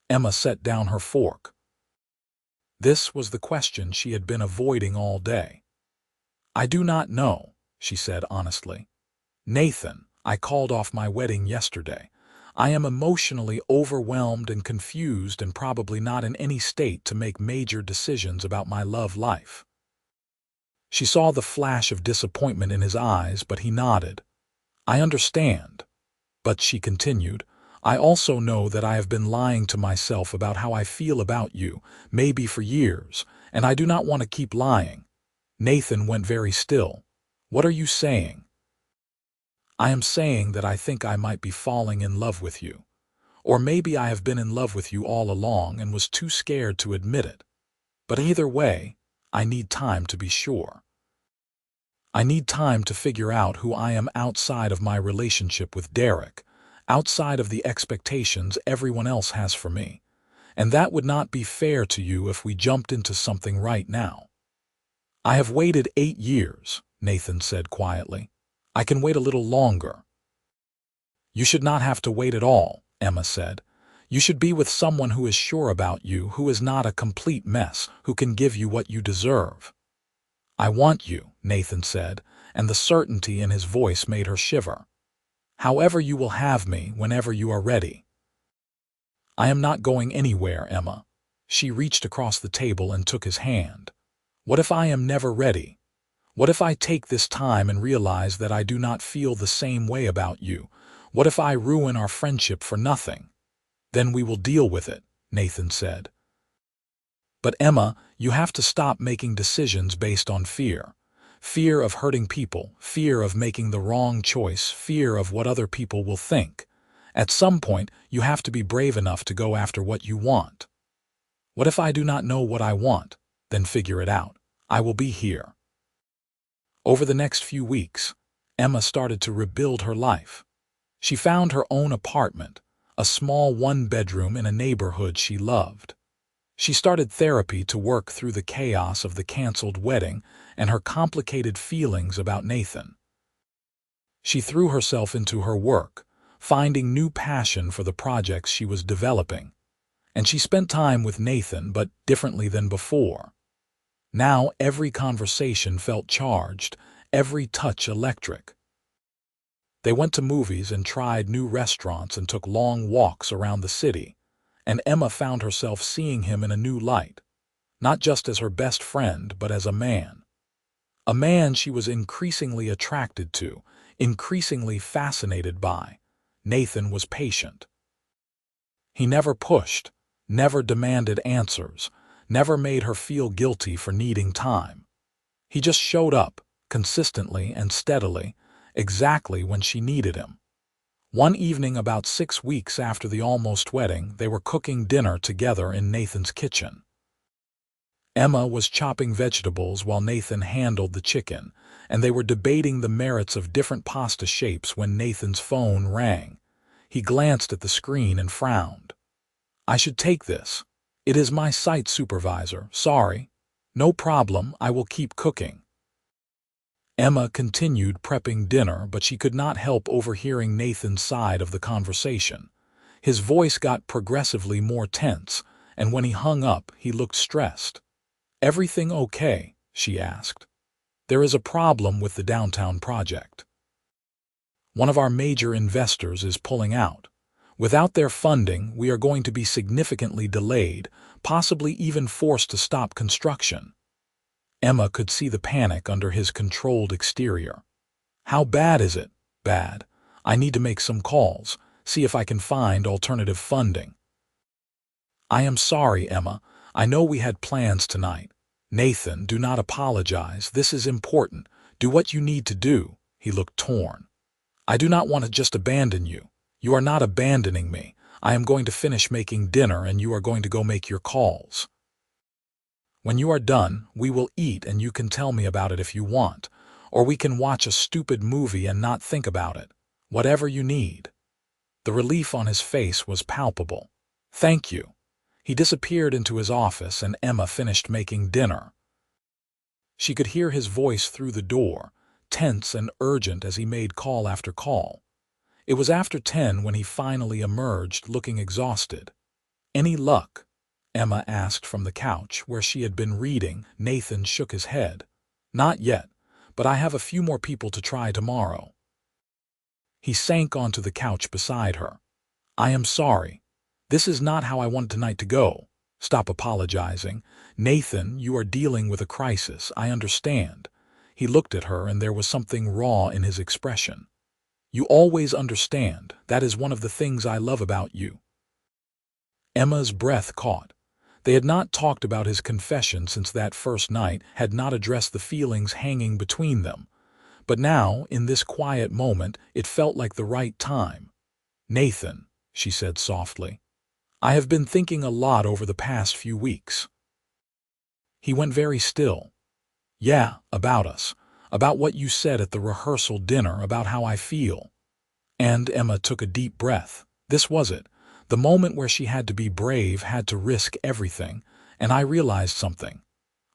Emma set down her fork. This was the question she had been avoiding all day. I do not know, she said honestly. Nathan, I called off my wedding yesterday. I am emotionally overwhelmed and confused and probably not in any state to make major decisions about my love life. She saw the flash of disappointment in his eyes, but he nodded. I understand. But she continued, I also know that I have been lying to myself about how I feel about you, maybe for years, and I do not want to keep lying. Nathan went very still. What are you saying? I am saying that I think I might be falling in love with you. Or maybe I have been in love with you all along and was too scared to admit it. But either way, I need time to be sure. I need time to figure out who I am outside of my relationship with Derek, outside of the expectations everyone else has for me. And that would not be fair to you if we jumped into something right now. I have waited 8 years, Nathan said quietly. I can wait a little longer. You should not have to wait at all, Emma said. You should be with someone who is sure about you, who is not a complete mess, who can give you what you deserve. I want you, Nathan said, and the certainty in his voice made her shiver. However you will have me, whenever you are ready. I am not going anywhere, Emma. She reached across the table and took his hand. What if I am never ready? What if I take this time and realize that I do not feel the same way about you? What if I ruin our friendship for nothing? Then we will deal with it, Nathan said. But Emma, you have to stop making decisions based on fear. Fear of hurting people, fear of making the wrong choice, fear of what other people will think. At some point, you have to be brave enough to go after what you want. What if I do not know what I want? Then figure it out. I will be here. Over the next few weeks, Emma started to rebuild her life. She found her own apartment, a small one-bedroom in a neighborhood she loved. She started therapy to work through the chaos of the canceled wedding and her complicated feelings about Nathan. She threw herself into her work, finding new passion for the projects she was developing. And she spent time with Nathan, but differently than before. Now every conversation felt charged, every touch electric. They went to movies and tried new restaurants and took long walks around the city, and Emma found herself seeing him in a new light, not just as her best friend, but as a man. A man she was increasingly attracted to, increasingly fascinated by. Nathan was patient. He never pushed, never demanded answers, never made her feel guilty for needing time. He just showed up, consistently and steadily, exactly when she needed him. One evening about 6 weeks after the almost wedding, they were cooking dinner together in Nathan's kitchen. Emma was chopping vegetables while Nathan handled the chicken, and they were debating the merits of different pasta shapes when Nathan's phone rang. He glanced at the screen and frowned. "I should take this. It is my site supervisor, sorry." "No problem, I will keep cooking." Emma continued prepping dinner, but she could not help overhearing Nathan's side of the conversation. His voice got progressively more tense, and when he hung up, he looked stressed. "Everything okay?" she asked. "There is a problem with the downtown project. One of our major investors is pulling out. Without their funding, we are going to be significantly delayed, possibly even forced to stop construction." Emma could see the panic under his controlled exterior. "How bad is it?" "Bad. I need to make some calls, see if I can find alternative funding." "I am sorry, Emma. I know we had plans tonight." "Nathan, do not apologize. This is important. Do what you need to do." He looked torn. "I do not want to just abandon you." "You are not abandoning me. I am going to finish making dinner and you are going to go make your calls. When you are done, we will eat and you can tell me about it if you want, or we can watch a stupid movie and not think about it. Whatever you need." The relief on his face was palpable. "Thank you." He disappeared into his office and Emma finished making dinner. She could hear his voice through the door, tense and urgent as he made call after call. It was after 10 when he finally emerged, looking exhausted. "Any luck?" Emma asked from the couch where she had been reading. Nathan shook his head. "Not yet, but I have a few more people to try tomorrow." He sank onto the couch beside her. "I am sorry. This is not how I wanted tonight to go." "Stop apologizing. Nathan, you are dealing with a crisis, I understand." He looked at her and there was something raw in his expression. "You always understand. That is one of the things I love about you." Emma's breath caught. They had not talked about his confession since that first night, had not addressed the feelings hanging between them. But now, in this quiet moment, it felt like the right time. "Nathan," she said softly, "I have been thinking a lot over the past few weeks." He went very still. "Yeah, about us. About what you said at the rehearsal dinner, about how I feel." And Emma took a deep breath. This was it. The moment where she had to be brave, had to risk everything, and I realized something.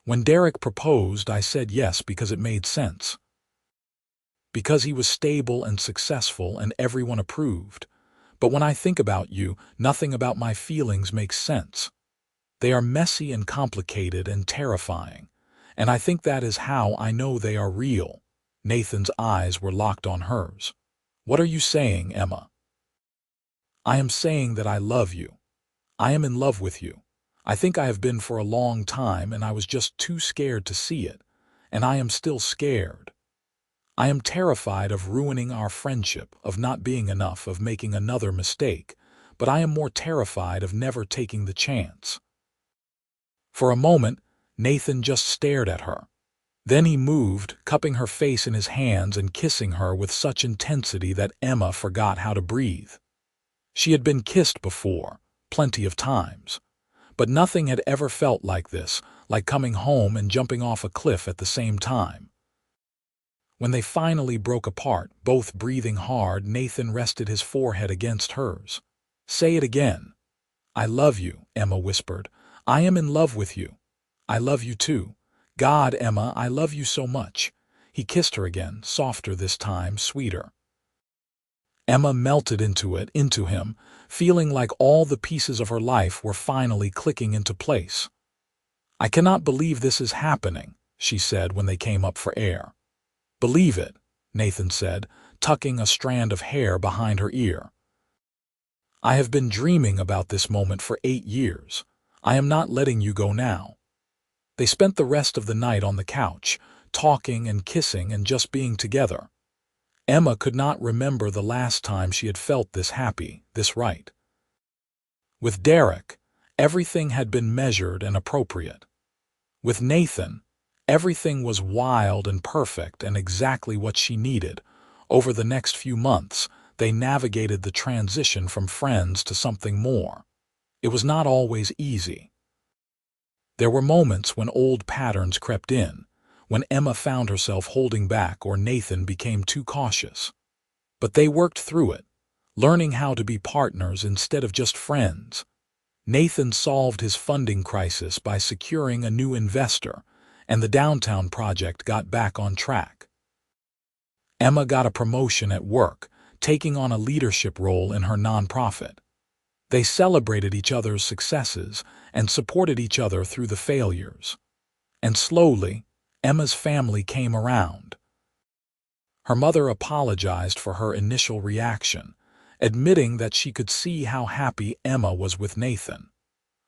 When Derek proposed, I said yes because it made sense. Because he was stable and successful and everyone approved. But when I think about you, nothing about my feelings makes sense. They are messy and complicated and terrifying. And I think that is how I know they are real." Nathan's eyes were locked on hers. "What are you saying, Emma?" "I am saying that I love you. I am in love with you. I think I have been for a long time and I was just too scared to see it. And I am still scared. I am terrified of ruining our friendship, of not being enough, of making another mistake. But I am more terrified of never taking the chance." For a moment, Nathan just stared at her. Then he moved, cupping her face in his hands and kissing her with such intensity that Emma forgot how to breathe. She had been kissed before, plenty of times. But nothing had ever felt like this, like coming home and jumping off a cliff at the same time. When they finally broke apart, both breathing hard, Nathan rested his forehead against hers. "Say it again." "I love you," Emma whispered. "I am in love with you." "I love you too." "God, Emma, I love you so much." He kissed her again, softer this time, sweeter. Emma melted into him, feeling like all the pieces of her life were finally clicking into place. "I cannot believe this is happening," she said when they came up for air. "Believe it," Nathan said, tucking a strand of hair behind her ear. "I have been dreaming about this moment for 8 years. I am not letting you go now." They spent the rest of the night on the couch, talking and kissing and just being together. Emma could not remember the last time she had felt this happy, this right. With Derek, everything had been measured and appropriate. With Nathan, everything was wild and perfect and exactly what she needed. Over the next few months, they navigated the transition from friends to something more. It was not always easy. There were moments when old patterns crept in, when Emma found herself holding back or Nathan became too cautious. But they worked through it, learning how to be partners instead of just friends. Nathan solved his funding crisis by securing a new investor, and the downtown project got back on track. Emma got a promotion at work, taking on a leadership role in her nonprofit. They celebrated each other's successes and supported each other through the failures. And slowly, Emma's family came around. Her mother apologized for her initial reaction, admitting that she could see how happy Emma was with Nathan.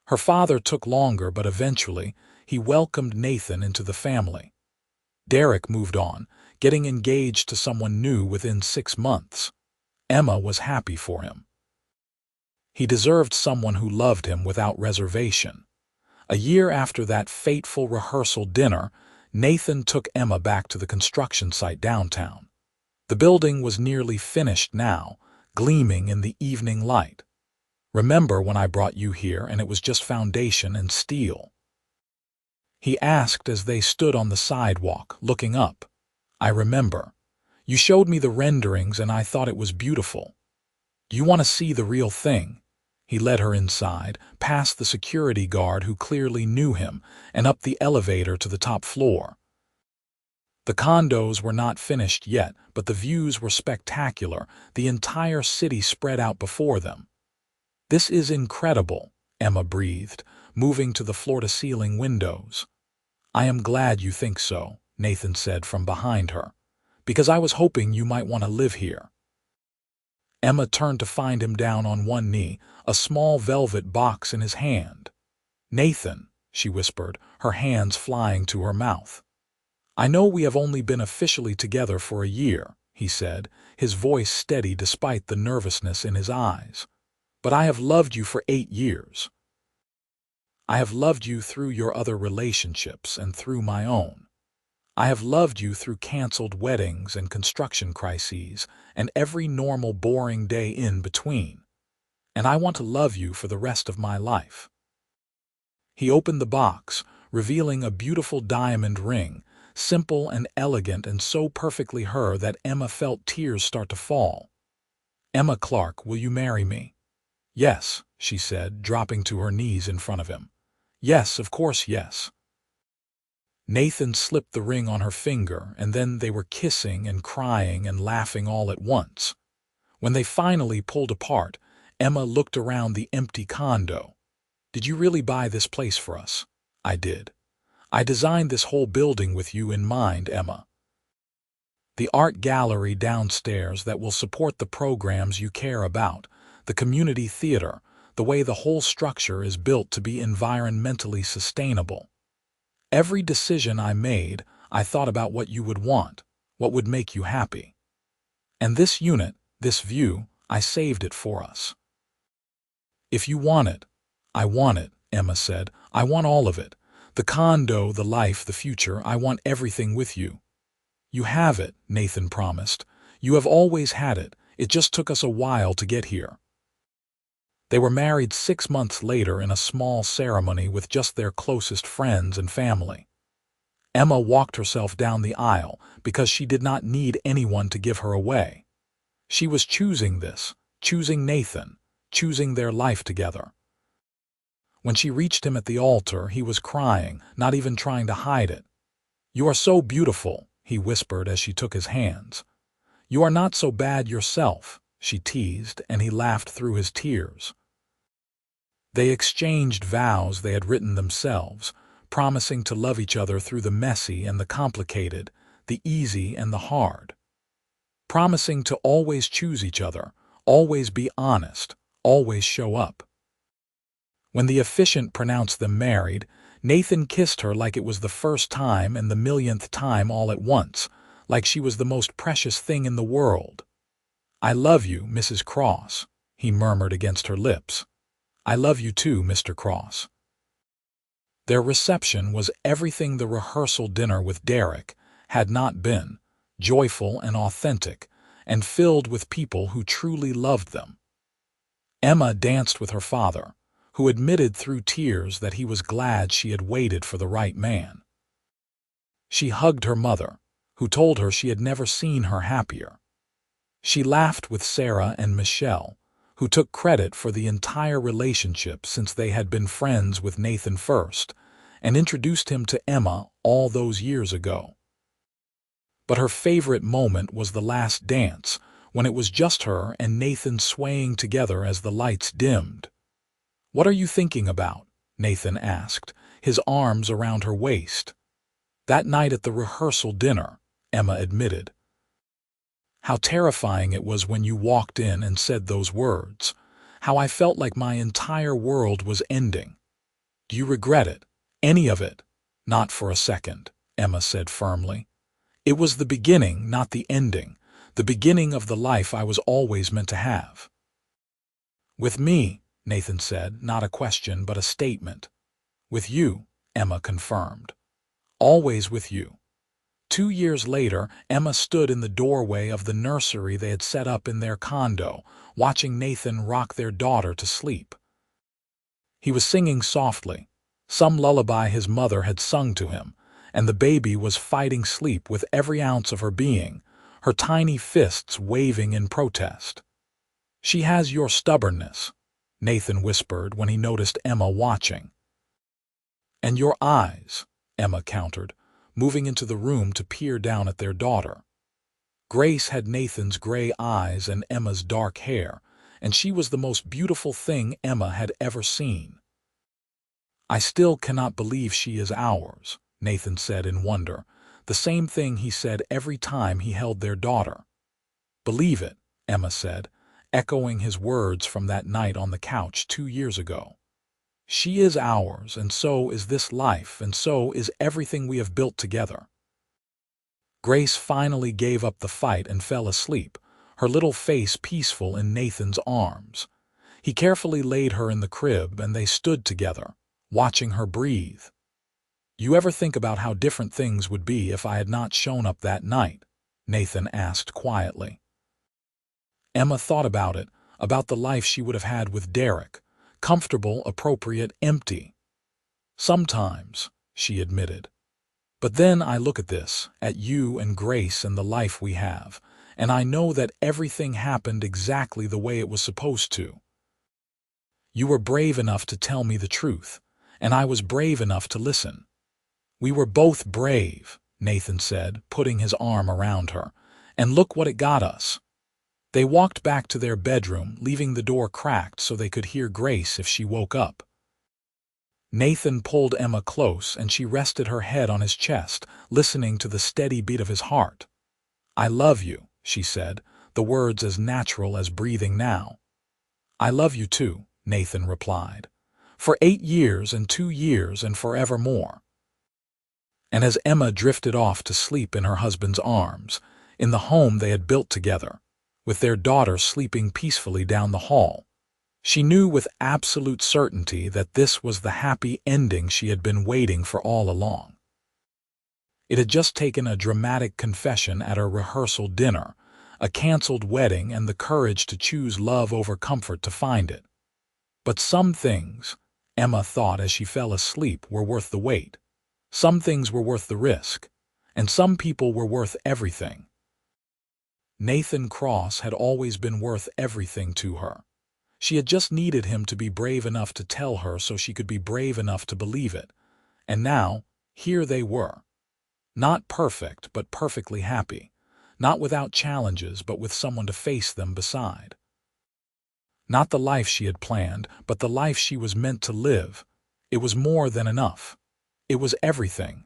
Her father took longer, but eventually, he welcomed Nathan into the family. Derek moved on, getting engaged to someone new within 6 months. Emma was happy for him. He deserved someone who loved him without reservation. A year after that fateful rehearsal dinner, Nathan took Emma back to the construction site downtown. The building was nearly finished now, gleaming in the evening light. "Remember when I brought you here and it was just foundation and steel?" he asked as they stood on the sidewalk, looking up. "I remember. You showed me the renderings and I thought it was beautiful. Do you want to see the real thing?" He led her inside, past the security guard who clearly knew him, and up the elevator to the top floor. The condos were not finished yet, but the views were spectacular, the entire city spread out before them. "This is incredible," Emma breathed, moving to the floor-to-ceiling windows. "I am glad you think so," Nathan said from behind her, "because I was hoping you might want to live here." Emma turned to find him down on one knee, a small velvet box in his hand. "Nathan," she whispered, her hands flying to her mouth. "I know we have only been officially together for a year," he said, his voice steady despite the nervousness in his eyes. "But I have loved you for 8 years. I have loved you through your other relationships and through my own. I have loved you through canceled weddings and construction crises and every normal boring day in between. And I want to love you for the rest of my life." He opened the box, revealing a beautiful diamond ring, simple and elegant and so perfectly her that Emma felt tears start to fall. "Emma Clark, will you marry me?" "Yes," she said, dropping to her knees in front of him. "Yes, of course, yes." Nathan slipped the ring on her finger, and then they were kissing and crying and laughing all at once. When they finally pulled apart, Emma looked around the empty condo. "Did you really buy this place for us?" "I did. I designed this whole building with you in mind, Emma. The art gallery downstairs that will support the programs you care about, the community theater, the way the whole structure is built to be environmentally sustainable. Every decision I made, I thought about what you would want, what would make you happy. And this unit, this view, I saved it for us. If you want it, I want it," Emma said. "I want all of it. The condo, the life, the future, I want everything with you." "You have it," Nathan promised. "You have always had it. It just took us a while to get here." They were married 6 months later in a small ceremony with just their closest friends and family. Emma walked herself down the aisle because she did not need anyone to give her away. She was choosing this, choosing Nathan, choosing their life together. When she reached him at the altar, he was crying, not even trying to hide it. "You are so beautiful," he whispered as she took his hands. "You are not so bad yourself," she teased, and he laughed through his tears. They exchanged vows they had written themselves, promising to love each other through the messy and the complicated, the easy and the hard. Promising to always choose each other, always be honest, always show up. When the officiant pronounced them married, Nathan kissed her like it was the first time and the millionth time all at once, like she was the most precious thing in the world. "I love you, Mrs. Cross," he murmured against her lips. "I love you too, Mr. Cross." Their reception was everything the rehearsal dinner with Derek had not been, joyful and authentic, and filled with people who truly loved them. Emma danced with her father, who admitted through tears that he was glad she had waited for the right man. She hugged her mother, who told her she had never seen her happier. She laughed with Sarah and Michelle, who took credit for the entire relationship since they had been friends with Nathan first, and introduced him to Emma all those years ago. But her favorite moment was the last dance, when it was just her and Nathan swaying together as the lights dimmed. "What are you thinking about?" Nathan asked, his arms around her waist. "That night at the rehearsal dinner," Emma admitted. "How terrifying it was when you walked in and said those words. How I felt like my entire world was ending." "Do you regret it? Any of it?" "Not for a second," Emma said firmly. "It was the beginning, not the ending, the beginning of the life I was always meant to have." "With me," Nathan said, not a question but a statement. "With you," Emma confirmed. "Always with you." 2 years later, Emma stood in the doorway of the nursery they had set up in their condo, watching Nathan rock their daughter to sleep. He was singing softly, some lullaby his mother had sung to him, and the baby was fighting sleep with every ounce of her being, her tiny fists waving in protest. "She has your stubbornness," Nathan whispered when he noticed Emma watching. "And your eyes," Emma countered, moving into the room to peer down at their daughter. Grace had Nathan's gray eyes and Emma's dark hair, and she was the most beautiful thing Emma had ever seen. "I still cannot believe she is ours," Nathan said in wonder, the same thing he said every time he held their daughter. "Believe it," Emma said, echoing his words from that night on the couch 2 years ago. "She is ours, and so is this life, and so is everything we have built together." Grace finally gave up the fight and fell asleep, her little face peaceful in Nathan's arms. He carefully laid her in the crib, and they stood together, watching her breathe. "You ever think about how different things would be if I had not shown up that night?" Nathan asked quietly. Emma thought about it, about the life she would have had with Derek, comfortable, appropriate, empty. "Sometimes," she admitted. "But then I look at this, at you and Grace and the life we have, and I know that everything happened exactly the way it was supposed to. You were brave enough to tell me the truth, and I was brave enough to listen. We were both brave," Nathan said, putting his arm around her, "and look what it got us." They walked back to their bedroom, leaving the door cracked so they could hear Grace if she woke up. Nathan pulled Emma close, and she rested her head on his chest, listening to the steady beat of his heart. "I love you," she said, the words as natural as breathing now. "I love you too," Nathan replied. "For 8 years and 2 years and forevermore." And as Emma drifted off to sleep in her husband's arms, in the home they had built together, with their daughter sleeping peacefully down the hall, she knew with absolute certainty that this was the happy ending she had been waiting for all along. It had just taken a dramatic confession at a rehearsal dinner, a canceled wedding, and the courage to choose love over comfort to find it. But some things, Emma thought as she fell asleep, were worth the wait. Some things were worth the risk, and some people were worth everything. Nathan Cross had always been worth everything to her. She had just needed him to be brave enough to tell her so she could be brave enough to believe it. And now, here they were. Not perfect, but perfectly happy. Not without challenges, but with someone to face them beside. Not the life she had planned, but the life she was meant to live. It was more than enough. It was everything,